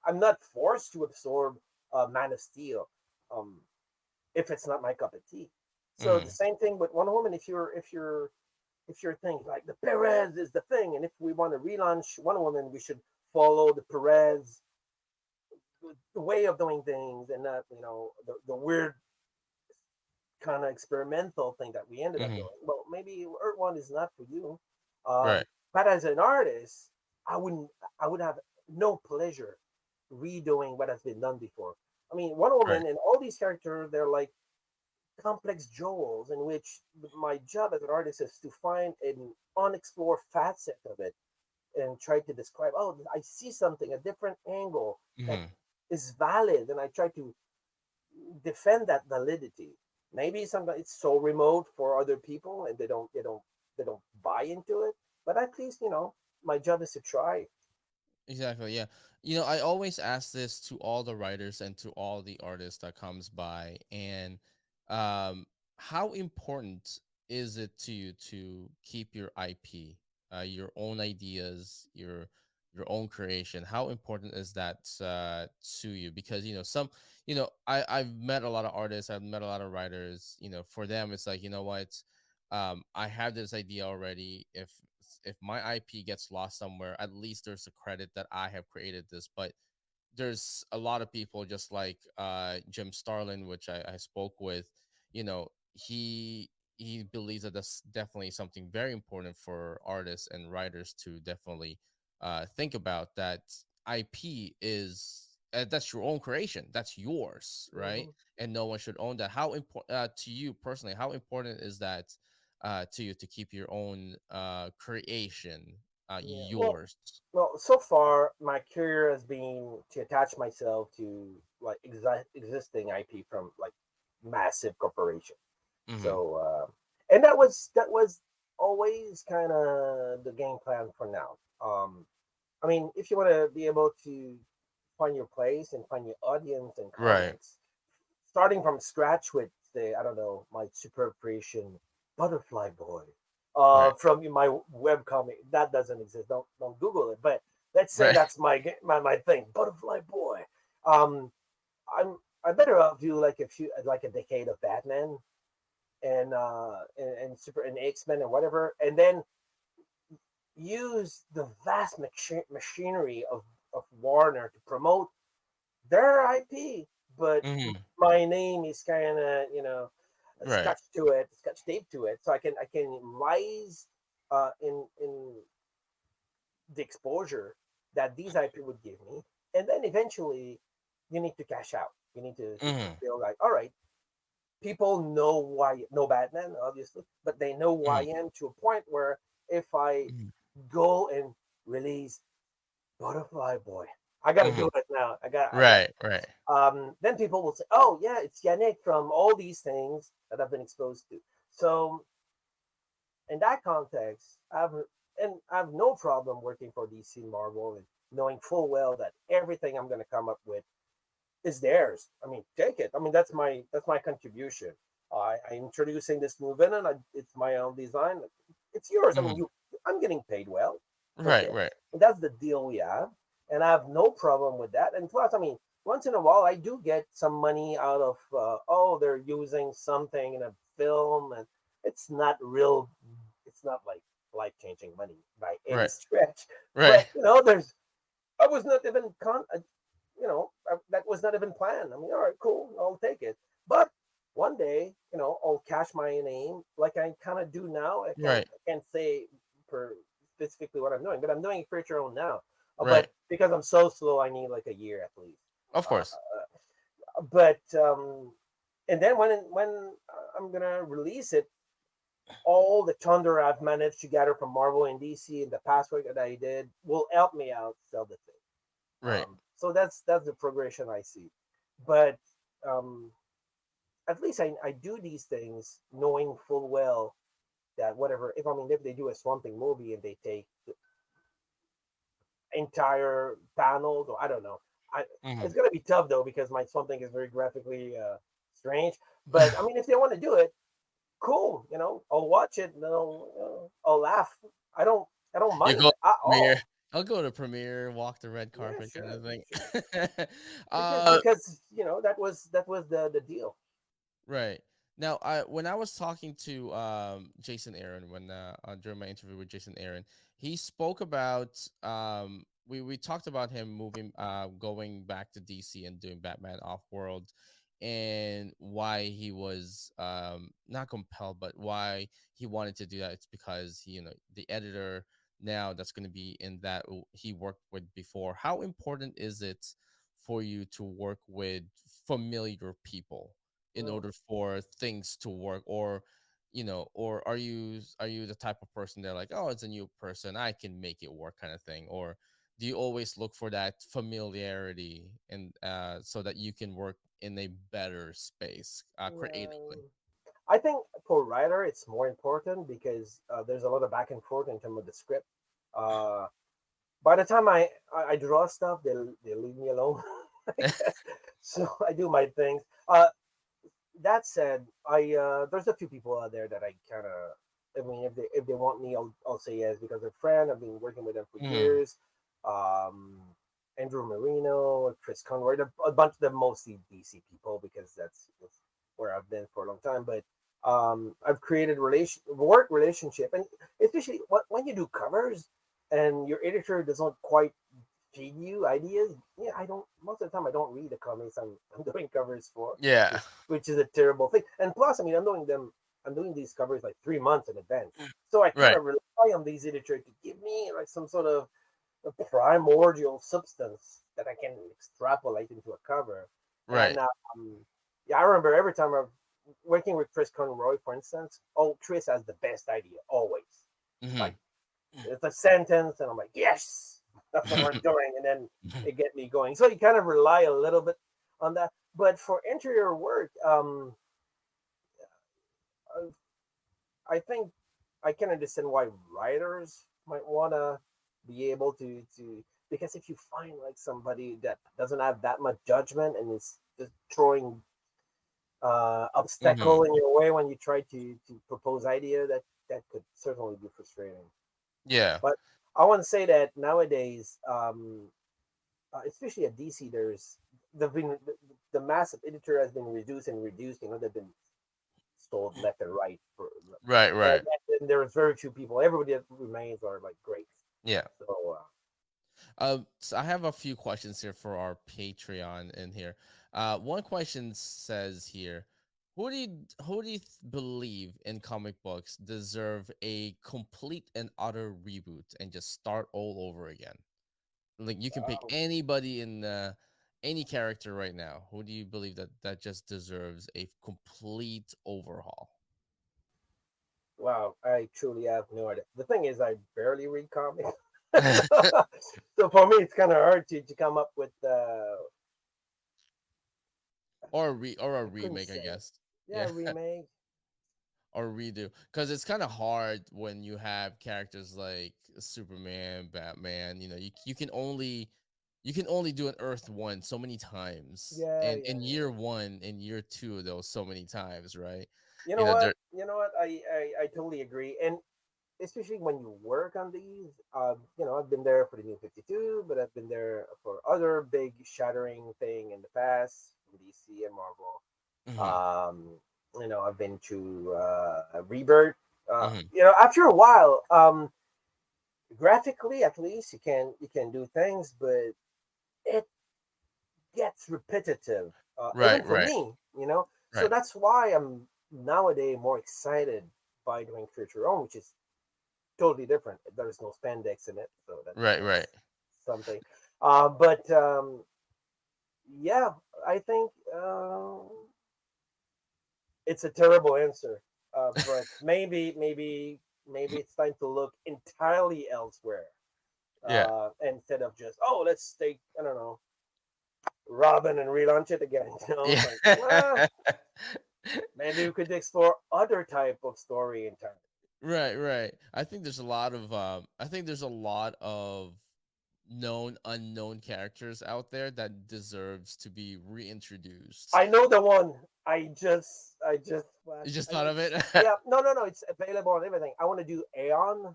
I'm not forced to absorb Man of Steel, um, if it's not my cup of tea. So the Hmm. same thing with Wonder Woman. If you're thinking like the Perez is the thing, and if we want to relaunch Wonder Woman, we should follow the Perez the way of doing things, and not the weird kind of experimental thing that we ended up Hmm. doing. Well, maybe Earth One is not for you. Um, Right. but as an artist, I wouldn't. I would have no pleasure redoing what has been done before. I mean, Wonder Right. Woman and all these characters, they're like complex jewels in which my job as an artist is to find an unexplored facet of it and try to describe, oh, I see something, a different angle that Hmm. is valid, and I try to defend that validity. Maybe sometimes it's so remote for other people and they don't buy into it. But at least my job is to try. Exactly. Yeah. I always ask this to all the writers and to all the artists that comes by, and um, how important is it to you to keep your IP, your own ideas, your own creation? How important is that to you? Because I've met a lot of artists, I've met a lot of writers. For them, it's like, what, I have this idea already. If my IP gets lost somewhere, at least there's a credit that I have created this. But there's a lot of people, just like Jim Starlin, which I spoke with. He believes that that's definitely something very important for artists and writers to definitely think about. That IP is, that's your own creation, that's yours, right? Hmm. And no one should own that. How important, to you personally, how important is that to you, to keep your own creation Yeah. Well, yours? so far my career has been to attach myself to like existing IP from like massive corporation. Hmm. So and that was always kind of the game plan for now. I mean, if you want to be able to find your place and find your audience in Right. comics, starting from scratch with the I don't know my superb creation Butterfly Boy, Right. from my web comic that doesn't exist. Don't Google it. But let's say Right. that's my thing, Butterfly Boy. Um, I better off do like a decade of Batman and super and X-Men and whatever, and then use the vast machinery of Warner to promote their IP, but Hmm. my name is kind of Right. scotch tape to it, so I can rise in the exposure that these IP would give me, and then eventually you need to cash out. You need to Hmm. feel like, all right, people know why no Batman, obviously, but they know who I Hmm. am to a point where if I go and release Butterfly Boy, I got to Hmm. do it now. I got. Right, right, Then people will say, "Oh yeah, it's Yannick from all these things that I've been exposed to." So in that context, I have no problem working for DC and Marvel and knowing full well that everything I'm going to come up with is theirs. I mean, take it. I mean, that's my contribution. I'm introducing this new villain. It's my own design. It's yours. I mean, hmm, I'm getting paid well. right, Okay, right, and that's the deal we have, and I have no problem with that. And plus, I mean, once in a while, I do get some money out of. Oh, they're using something in a film, and it's not real. It's not like life changing money by any right, stretch. right, But there's. I was not even that was not even planned. I mean, all right, cool, I'll take it. But one day, I'll cash my name like I kind of do now. right, I can't say per specifically what I'm doing, but I'm doing it for your own now. right. But because I'm so slow, I need like a year at least. Of Uh, course. but and then when I'm gonna release it, all the thunder I've managed to gather from Marvel and DC and the past work that I did will help me out sell the thing. Right. So that's the progression I see. But um, at least I do these things knowing full well that whatever if they do a Swamp Thing movie and they take the entire panels or I don't know, I Hmm. it's gonna be tough though because my Swamp Thing is very graphically strange. But I mean, if they want to do it, cool. I'll watch it and I'll laugh. I don't I don't You mind go it at premiere. all. I'll go to premiere, walk the red Yeah, carpet, kind sure, of thing. sure. Because uh, that was the deal. right. Now, I when I was talking to Jason Aaron when during my interview with Jason Aaron, he spoke about we talked about him moving going back to DC and doing Batman Off World, and why he was not compelled, but why he wanted to do that. It's because the editor now that's going to be in that he worked with before. How important is it for you to work with familiar people in Mm. order for things to work? Or or are you the type of person that like, oh, it's a new person, I can make it work, kind of thing? Or do you always look for that familiarity and so that you can work in a better space creatively? I think for writer it's more important because there's a lot of back and forth in terms of the script. Uh, by the time I draw stuff, they leave me alone. I guess. So I do my things. That said, I there's a few people out there that I kind of. I mean, if they want me, I'll say yes because they're friend. I've been working with them for Mhm. years. Um, Andrew Marino, Chris Conroy, a bunch of them mostly DC people because that's where I've been for a long time. But I've created work relationship, and especially when you do covers and your editor doesn't quite feed you ideas. Yeah, I don't. Most of the time, I don't read the comics I'm doing covers for, Yeah. which is a terrible thing. And plus, I mean, I'm doing these covers like 3 months in advance, so I kind Right. of rely on these editors to give me like some sort of a primordial substance that I can extrapolate into a cover. And Right. yeah, I remember every time I'm working with Chris Conroy, for instance. Oh, Chris has the best idea always. Like Hmm. it's a sentence, and I'm like, yes, that's what we're doing, and then it get me going. So you kind of rely a little bit on that. But for interior work, I think I can understand why writers might want to be able to because if you find like somebody that doesn't have that much judgment and is just throwing Hmm. obstacle in your way when you try to propose idea, that could certainly be frustrating. Yeah. But I want to say that nowadays, especially at DC, they've been the massive editor has been reduced and reduced. They've been sold left and right Right. Right. and there's very few people. Everybody that remains are like great. Yeah. So So I have a few questions here for our Patreon in here. One question says here, believe in comic books deserve a complete and utter reboot and just start all over again? Like you can pick Um, anybody in any character right now. Who do you believe that just deserves a complete overhaul? wow, I truly have no idea. The thing is, I barely read comics, so for me, it's kind of hard to come up with. Or a I couldn't remake, I say. guess. Yeah, Yeah. remake. Or redo, because it's kind of hard when you have characters like Superman, Batman. You can only do an Earth one so many times, Yeah, and yeah, in year yeah. one and year two, though, so many times, right? You You know know, what? they're You know what? I totally agree. And especially when you work on these, I've been there for the New 52, but I've been there for other big shattering thing in the past, from DC and Marvel. hmm I've been to Rebirth. hmm After a while, graphically at least you can do things, but it gets repetitive, even right, for right, me. So right, that's why I'm nowadays more excited by doing Create Your Own, which is totally different. There's no spandex in it, so right, right. that's something. But yeah, I think it's a terrible answer. But maybe it's time to look entirely elsewhere, Yeah. instead of just, let's take, I don't know, Robin and relaunch it again. It's Yeah. like, maybe we could explore other type of story entirely. Right, right. I think there's a lot of known unknown characters out there that deserves to be reintroduced. I know the one. I just You watched. just thought of it? Yeah, no. It's available on everything. I want to do Aeon.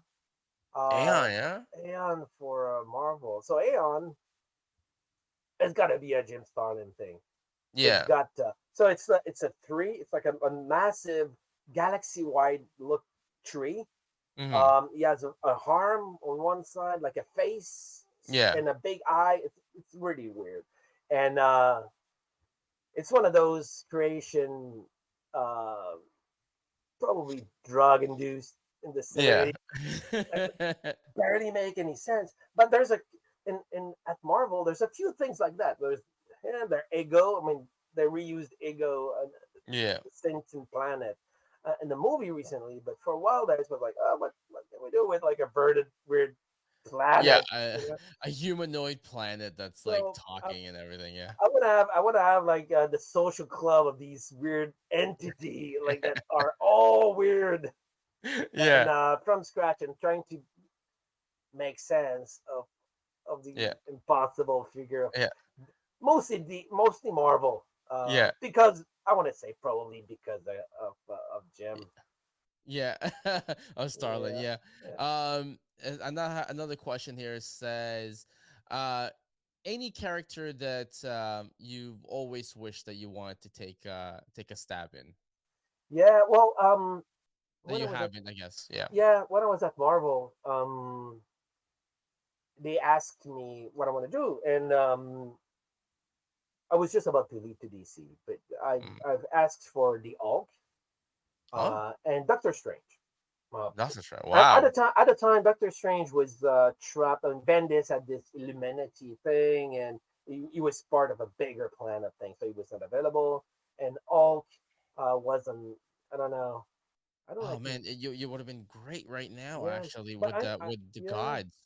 Uh, Aeon, yeah? Aeon for Marvel. So Aeon, it's got to be a Jim Starlin thing. It's Yeah. got to. So it's a three. It's like a massive galaxy wide look tree. Mhm. He has a arm on one side, like a face, Yeah. and a big eye. It's really weird, and it's one of those creation, uh, probably drug induced in the Yeah. 70s. That would barely make any sense. But there's a in at Marvel, there's a few things like that. Their ego. I mean, they reused ego, Yeah. Sentient Planet, in the movie recently. But for a while there, it was like, oh, what can we do with like a birded weird Yeah, planet? a You know? a humanoid planet that's, like, So talking and everything, yeah. I want to have like the social club of these weird entity like that are all weird, and Yeah. from scratch, and trying to make sense of the Yeah. impossible figure. Yeah. Mostly Marvel, Yeah. because I want to say probably because of Jim. Yeah. Oh, Starlin, Yeah, yeah. yeah. And another question here says, uh, any character that you've always wished that you wanted to take a stab in Yeah, well, that when I you was at haven't, I guess. Yeah. yeah, when I was at Marvel, they asked me what I want to do, and I was just about to leave to DC, but Mm. I've asked for the Hulk, Oh, and Doctor Strange. Uh, that's a try. at the Wow. time, Doctor Strange was trapped, and Bendis had this Illuminati thing, and he was part of a bigger plan of things, so he was not available. And Hulk wasn't. I don't know. I don't Oh like him. man, you would have been great right now, Yeah, actually, but with the yeah, gods.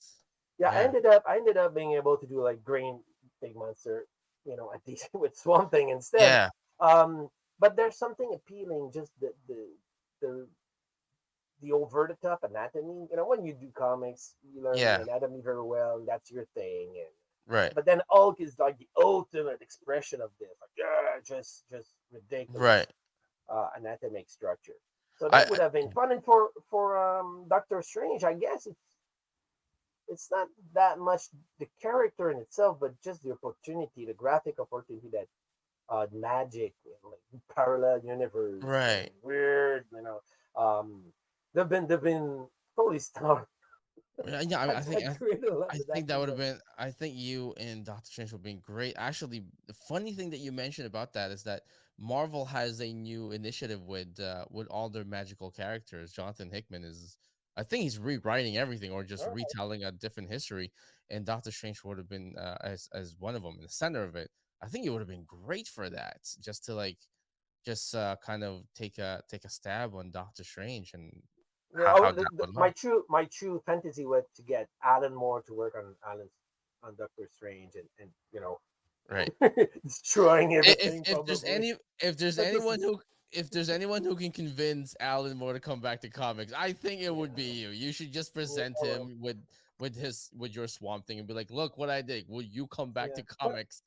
yeah. I Yeah. ended up I ended up being able to do like Green Big Monster, at DC with Swamp Thing instead. Yeah. Um, but there's something appealing, just the the over the top anatomy. When you do comics, you learn the Yeah. anatomy very well, and that's your thing. Right. But then Hulk is like the ultimate expression of this, like, yeah, just ridiculous Right. anatomic structure. So that I would have been fun. And for Doctor Strange, I guess it's not that much the character in itself, but just the opportunity, the graphic opportunity that magic, like parallel universe and right. weird, um, they've been totally star. Yeah, yeah, I, I created a lot I with think that that would have kingdom. been. I think you and Doctor Strange would have been great. Actually, the funny thing that you mentioned about that is that Marvel has a new initiative with all their magical characters. Jonathan Hickman is, I think he's rewriting everything or just All right. retelling a different history. And Doctor Strange would have been as one of them in the center of it. I think it would have been great for that, just to like just kind of take a stab on Doctor Strange and Yeah, how that would my look. true fantasy was to get Alan Moore to work on Doctor Strange and Right. destroying If everything if there's probably. any if there's But this anyone is who if there's anyone who can convince Alan Moore to come back to comics, I think it would be yeah, you. You should just yeah, present him with your Swamp Thing and be like, "Look what I did. Will you come back yeah. to But comics?"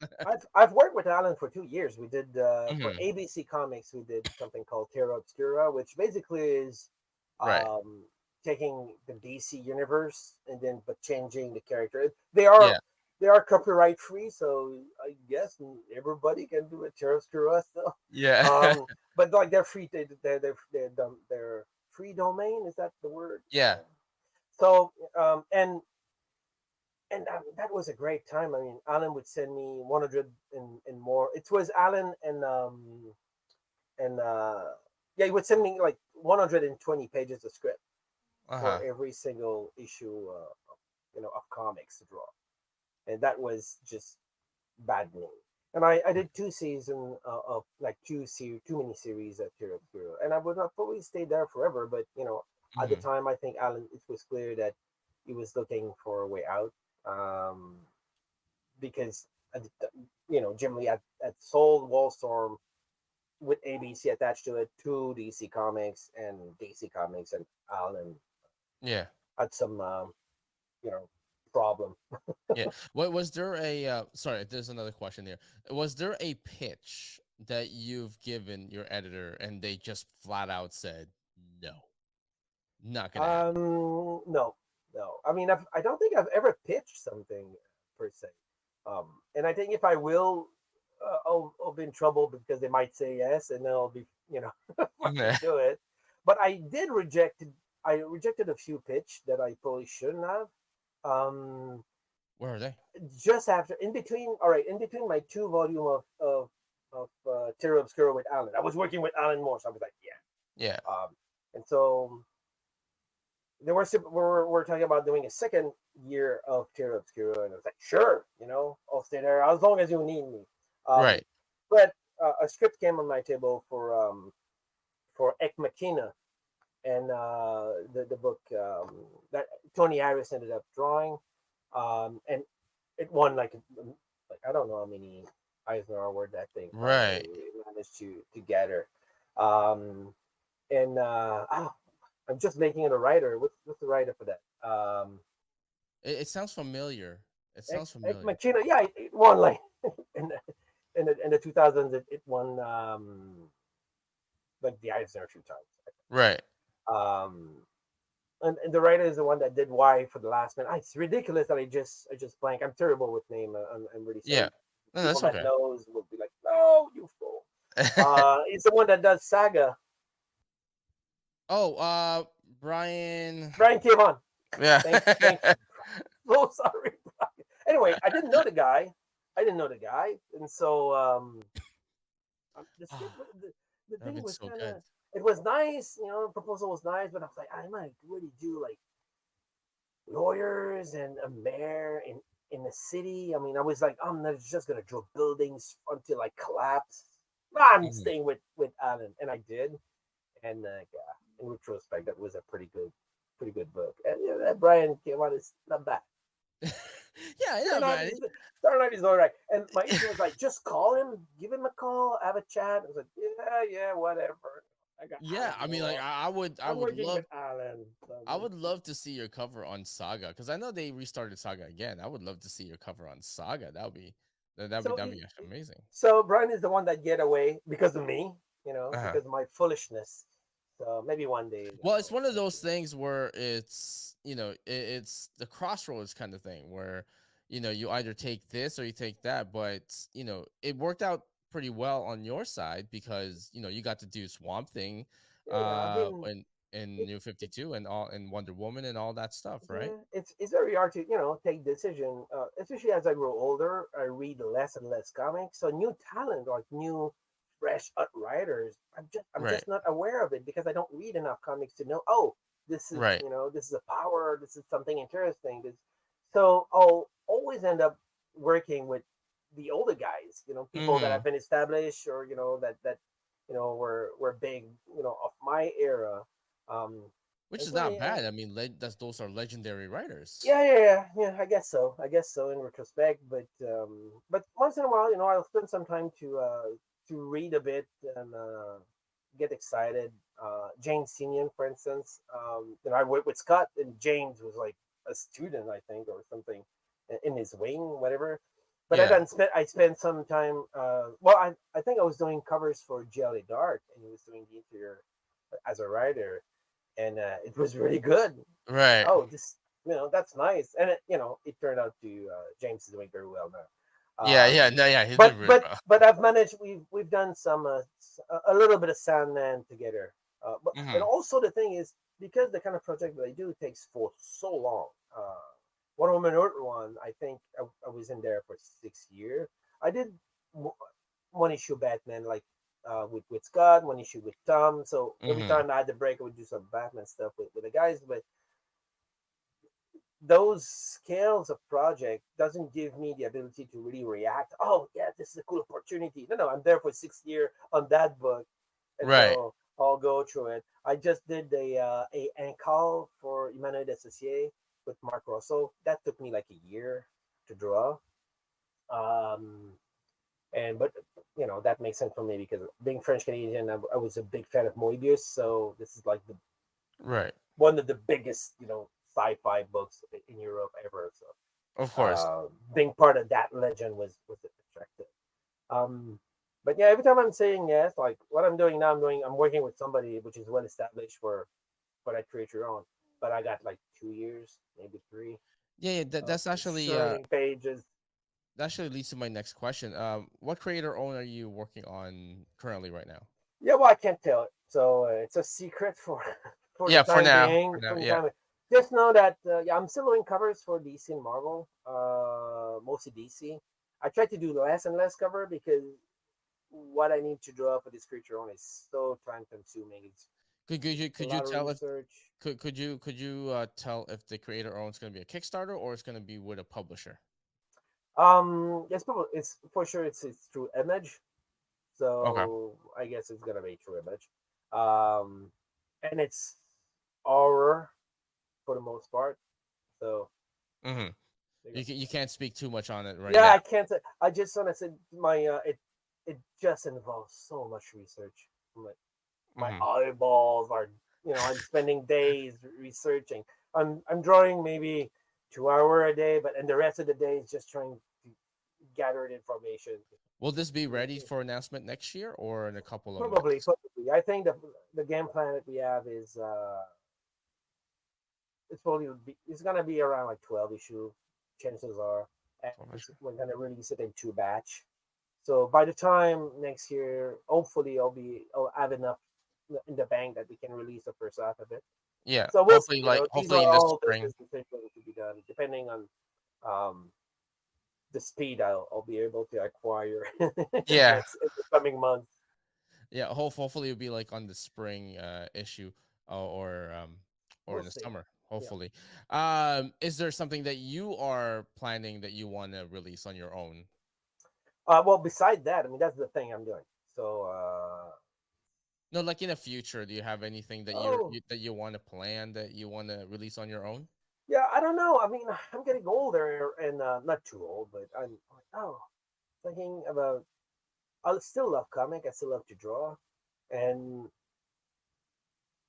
I've worked with Alan for 2 years. We did for Hmm. ABC Comics. We did something called Terra Obscura, which basically is Right. um, taking the DC universe and then but changing the character. Yeah. They are copyright free, so I guess everybody can do a Terra Obscura stuff. Yeah. But like they're free. They're free domain. Is that the word? Yeah. So and that was a great time. I mean, Alan would send me 100 and more. It was Alan and yeah, he would send me like 120 pages of script for Uh-huh. every single issue, of comics to draw, and that was just maddening. And I did 2 seasons of like too many series at Terra Obscura, and I would not probably stay there forever. But at the Hmm. time, I think Alan, it was clear that he was looking for a way out. Um, because Jim Lee had sold Wallstorm with ABC attached to it to DC Comics, and DC Comics and Alan Yeah. had some you know problem. Yeah. What was there a sorry, there's another question there. Was there a pitch that you've given your editor and they just flat out said no, not gonna happen? No, no. I mean, I don't think I've ever pitched something per se. And I think if I will, I'll be in trouble because they might say yes, and then I'll be, Yeah. fucking do it. But I rejected a few pitch that I probably shouldn't have. Um, Where are they? just after, in between, all right, in between my 2 volume of Terra Obscura with Alan, I was working with Alan Moore, so I was like, yeah. Yeah. And so we're talking about doing a second year of Terra Obscura, and I was like, sure, I'll stay there as long as you need me. Um, Right. but a script came on my table for Ek Machina, and the book that Tony Harris ended up drawing, and it won like I don't know how many Eisner Award that thing finally Right. managed to gather. Um, and I'm just making it a writer. What's the writer for that? It sounds familiar. It sounds Ek familiar. Machina. Yeah, it won like in the 2000s. It won like the Eisner a few times. Right. Um, and the writer is the one that did Y for the last minute. It's ridiculous that I just blank. I'm terrible with name. I'm really Yeah. sorry. No, People that's that okay. knows will be like, no, you fool. It's the one that does Saga. Oh, Brian. Brian Kevon. Yeah. Thank you. So sorry. Anyway, I didn't know the guy. And so the script, Ah, the that'd thing been was so kind good. of, it was nice, the proposal was nice, but I was like, I might really do like lawyers and a mayor in the city. I mean, I was like, I'm not just gonna draw buildings until I collapse. I'm Mhm. staying with Alan, and I did. And yeah, in retrospect, that was a pretty good book. And that Brian came out is not bad. Yeah, Star yeah, Night man. is Star Night is all right. And my agent was like, just call him, give him a call, have a chat. I was like, yeah, whatever. I got Yeah, Alan I mean, like, Moore. I I'm would working love, with Alan. I would love to see your cover on Saga because I know they restarted Saga again. I would love to see your cover on Saga. So That'd be actually amazing. so Brian is the one that get away because of me, Uh-huh. because of my foolishness. So maybe one day. Well, it's one of those things where it's it's the crossroads kind of thing where you either take this or you take that, but it worked out pretty well on your side because you got to do Swamp Thing, Yeah, I mean, when in it, New 52 and all and Wonder Woman and all that stuff, right? yeah, it's very hard to take decision. Especially as I grow older, I read less and less comics. So new talent, like new fresh writers. I'm just Right. not aware of it because I don't read enough comics to know. Oh, Right. this is a power. This is something interesting. So I'll always end up working with the older guys. People that Mm-hmm. have been established, or that were big. Of my era. Um, Which and is so not yeah, bad. I mean, those are legendary writers. yeah. I guess so. I guess so in retrospect, but once in a while, I'll spend some time to read a bit and get excited. James Senior, for instance, I worked with Scott, and James was like a student, I think, or something in his wing, whatever. But Yeah. I spent some time. Well, I think I was doing covers for Jelly Dark, and he was doing the interior as a writer, and it was really good. Right. Oh, this, that's nice, and it turned out to James is doing very well now. Yeah. Yeah. No. Yeah. He did But really but well. but I've managed. We've done some a little bit of Sandman together. But Mm-hmm. also the thing is, because the kind of project that I do takes for so long. One Woman Earth one, I think I was in there for 6 years. I did w- one issue Batman, like with Scott, one issue with Tom. So every Mm-hmm. time I had the break, I would do some Batman stuff with the guys. But those scales of project doesn't give me the ability to really react. Oh yeah, this is a cool opportunity. No, I'm there for 6 years on that book, and Right. so I'll go through it. I just did a call for Emmanuel Associé with Mark Russell. That took me like a year to draw. Um, and but that makes sense for me because being French Canadian, I was a big fan of Moebius. So this is like the Right. one of the biggest sci-fi books in Europe ever. So Of course. being part of that legend was attractive. Um, but yeah, every time I'm saying yes, like what I'm doing now, I'm working with somebody which is well established for that create your own. But I got like 2 years, maybe three, Yeah. Yeah. of just churning pages. That actually leads to my next question. What creator own are you working on currently right now? Yeah, well, I can't tell it, so it's a secret for for the Yeah. For time now. being. For now. For the Yeah. time, just know that yeah, I'm still doing covers for DC and Marvel, mostly DC. I try to do less and less cover because what I need to draw for this creature on is so time consuming. It's a Could you lot of tell if research. could you tell if the creator owns going to be a Kickstarter or it's going to be with a publisher? It's probably it's for sure it's through Image, Okay. so I guess it's gonna be through Image, um, and it's horror for the most part. So Mm-hmm. there you go. You can't speak too much on it right Yeah, now. I can't. I just want to say my it just involves so much research. My Mm-hmm. eyeballs are I'm spending days researching. I'm drawing maybe 2 hours a day, but and the rest of the day is just trying to gather the information. Will this be ready for announcement next year or in a couple of Probably, months? probably. I think the game plan that we have is it's gonna be around like 12 issue. Chances are, and we're gonna release it in two batch. So by the time next year, hopefully I'll have enough in the bank that we can release the first half of it. Yeah. So we'll see. Hopefully, These hopefully are in the all the spring. decisions to be done depending on um, the speed I'll be able to acquire Yeah. in the coming months. Yeah. Hopefully it'll be like on the spring issue or We'll in the see. summer. Yeah. Hopefully. Is there something that you are planning that you want to release on your own? Well, beside that, I mean that's the thing I'm doing. So No, like in the future, do you have anything that oh that you want to plan that you want to release on your own? yeah, I don't know. I mean, I'm getting older and not too old, but I'm like, thinking about. I still love comic. I still love to draw, and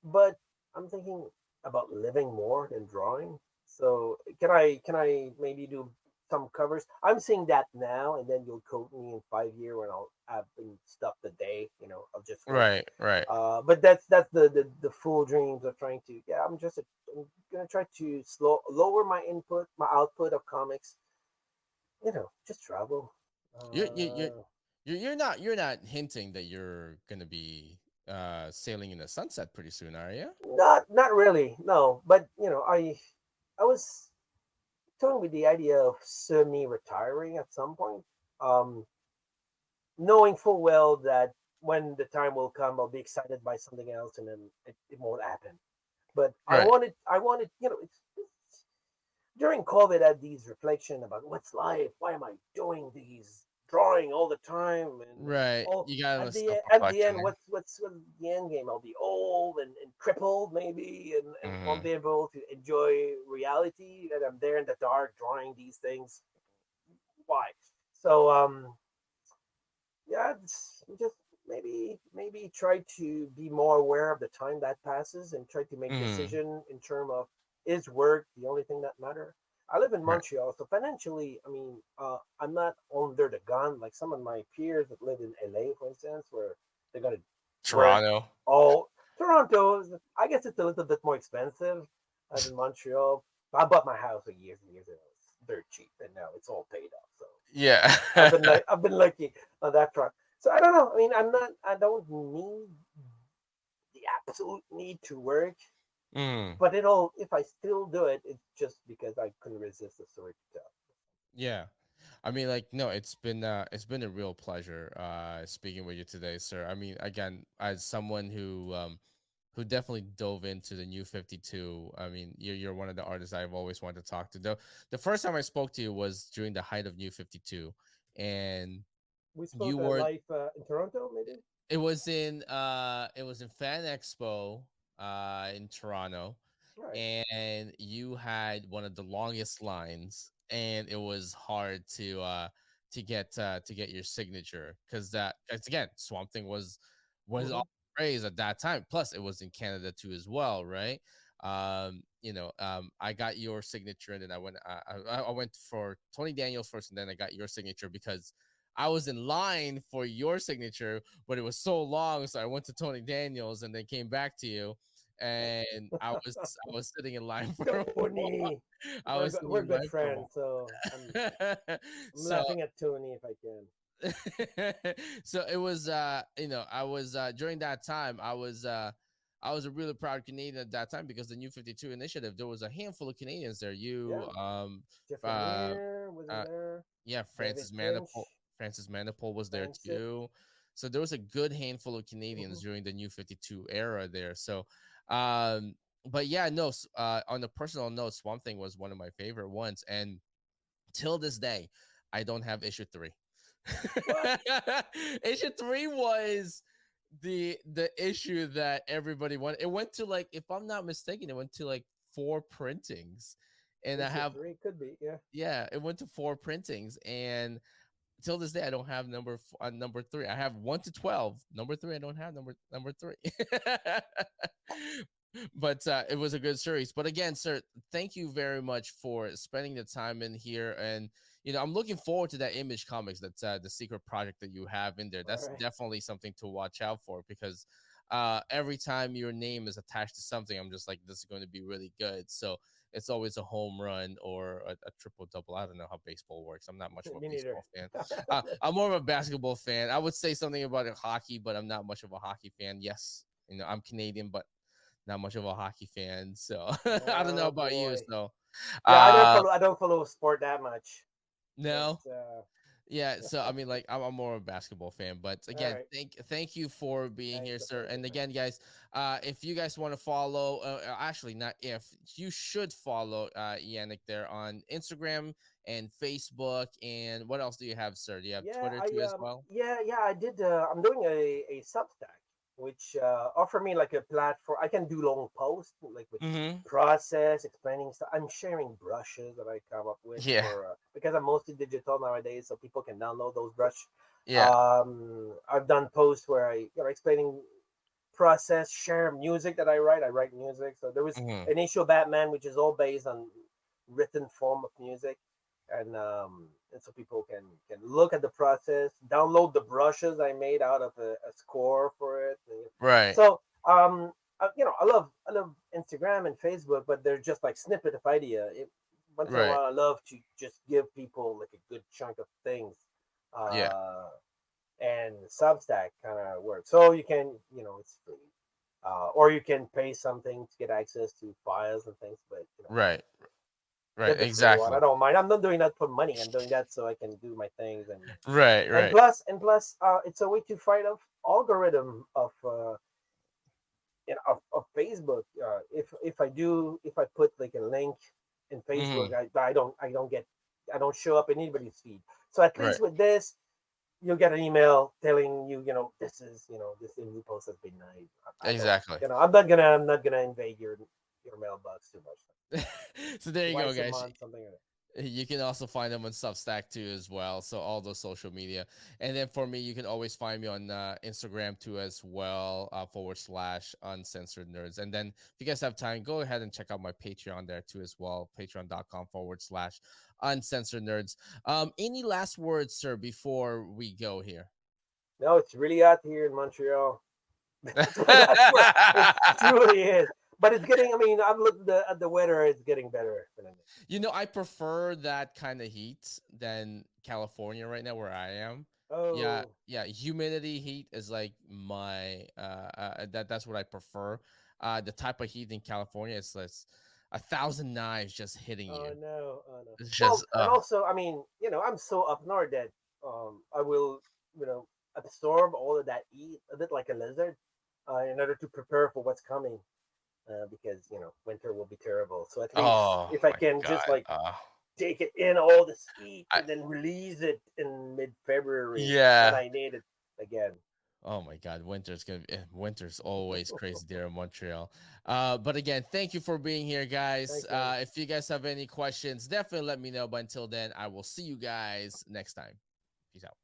but I'm thinking about living more than drawing. So can I maybe do some covers? I'm seeing that now, and then you'll quote me in 5 years when I'll have been stuck the day. I'll just work. Right, right. But that's the full dreams of trying to. Yeah, I'm gonna try to lower my input, my output of comics. Just travel. You you you Uh, you're not hinting that you're gonna be sailing in the sunset pretty soon, are you? not really, no. But I was toying with the idea of semi-retiring at some point, um, knowing full well that when the time will come, I'll be excited by something else, and then it won't happen. But Right. I wanted, it's during COVID, I had these reflection about what's life, why am I doing these drawing all the time, and Right. oh, You got a self at the reflection end, there. what's the end game? I'll be old and crippled maybe, and won't Hmm. be able to enjoy reality. And I'm there in the dark drawing these things. Why? So yeah, it's just maybe try to be more aware of the time that passes and try to make Hmm. decision in term of is work the only thing that matter. I live in Right. Montreal, so financially, I mean, I'm not under the gun like some of my peers that live in LA, for instance, where they're gonna work Toronto. all Toronto. I guess it's a little bit more expensive than Montreal. I bought my house years and years ago. It's dirt cheap, and now it's all paid off. So Yeah. I've been lucky on that front. So I don't know. I mean, I don't need the absolute need to work, Mm. but it'll if I still do it, it's just because I couldn't resist the story to tell. Yeah. I mean, like, no, it's been a real pleasure speaking with you today, sir. I mean, again, as someone who definitely dove into the new 52. I mean, you're one of the artists I've always wanted to talk to. The first time I spoke to you was during the height of new 52, and We you spoke were live in Toronto, maybe. it was in Fan Expo in Toronto, All right. and you had one of the longest lines, and it was hard to get your signature because that 'cause again Swamp Thing was Mm-hmm. all praise at that time. Plus, it was in Canada too as well, right? I got your signature, and then I went for Tony Daniels first, and then I got your signature because I was in line for your signature, but it was so long, so I went to Tony Daniels and then came back to you. And I was sitting in line for a while. Tony, I was sitting we're in good line for a friends, so while. I'm So laughing at Tony if I can. so it was I was during that time I was a really proud Canadian at that time because the New 52 initiative, there was a handful of Canadians there. Yeah, Jeff Uh Lemire was in uh there. yeah, David Finch, Francis Manipul was there Francis. too. So there was a good handful of Canadians Mm-hmm. during the New 52 era there. So um but yeah, no, on a personal note, Swamp Thing was one of my favorite ones, and till this day, I don't have issue 3. What? Issue 3 was the issue that everybody wanted. It went to, like, if I'm not mistaken, it went to like 4 printings. And I Issue have three could be, yeah. yeah, it went to 4 printings, and till this day I don't have number 3. I have 1 to 12. Number 3 I don't have number 3. But it was a good series. But again, sir, thank you very much for spending the time in here. And I'm looking forward to that Image Comics. That's the secret project that you have in there. All That's right. definitely something to watch out for, because every time your name is attached to something, I'm just like, this is going to be really good. So it's always a home run or a triple double. I don't know how baseball works. I'm not much of a Me neither. baseball fan. I'm more of a basketball fan. I would say something about hockey, but I'm not much of a hockey fan. Yes, I'm Canadian, but not much of a hockey fan. So I don't know Oh about you. boy. So Yeah, uh I don't follow sport that much. But no. Yeah, so I mean, like, I'm more of a basketball fan, but all again, right. thank you for being here, Thanks, sir. thanks, And thanks. again, guys, if you guys want to follow, actually, not if, you should follow Yannick there on Instagram and Facebook. And what else do you have, sir? Do you have Yeah, Twitter too as well? I did. I'm doing a Substack, which offer me like a platform. I can do long posts like with Mm-hmm. process explaining stuff. I'm sharing brushes that I come up with Yeah, for because I'm mostly digital nowadays, so people can download those brushes. yeah. I've done posts where explaining process, share music that I write. I write music, so there was Mm-hmm. Initial Batman, which is all based on written form of music, and so people can look at the process, download the brushes I made out of a score for it. Right, So I love Instagram and Facebook, but they're just like snippet of idea. Once in a right. while, I love to just give people like a good chunk of things. Yeah, Uh, and Substack kind of works. So you can, it's free, or you can pay something to get access to files and things. But right. Right. Get the free one. Exactly. I don't mind. I'm not doing that for money. I'm doing that so I can do my things Right. and Right. plus, it's a way to fight off algorithm of of Facebook. If I put like a link in Facebook, Hmm. I don't show up in anybody's feed. So at Right. least with this, you'll get an email telling you, this is, this new post has been made. I don't, Exactly. I'm not gonna invade your mailbox too much. So there you go, Twice a guys. month, something like that. You can also find them on Substack too as well. So all those social media, and then for me, you can always find me on Instagram too as well, / uncensored nerds. And then if you guys have time, go ahead and check out my Patreon there too as well, patreon.com / uncensored nerds. Any last words, sir, before we go here? No, it's really hot here in Montreal. That's my last word. It truly is. But it's getting. I mean, I'm looking at the weather. It's getting better. I prefer that kind of heat than California right now where I am. Yeah, Oh, yeah, humidity heat is like my that's what I prefer. The type of heat in California is less a thousand knives just hitting oh you. no, oh no. It's Well, just and also, I mean, I'm so up north that I will, absorb all of that heat a bit like a lizard, in order to prepare for what's coming. Because winter will be terrible. So at least oh if I my can just god. like take it in all this heat I and then release it in mid-February when yeah. I need it again. Oh my God, winter's always crazy there in Montreal. But again, thank you for being here, guys. Thanks, man. If you guys have any questions, definitely let me know. But until then, I will see you guys next time. Peace out.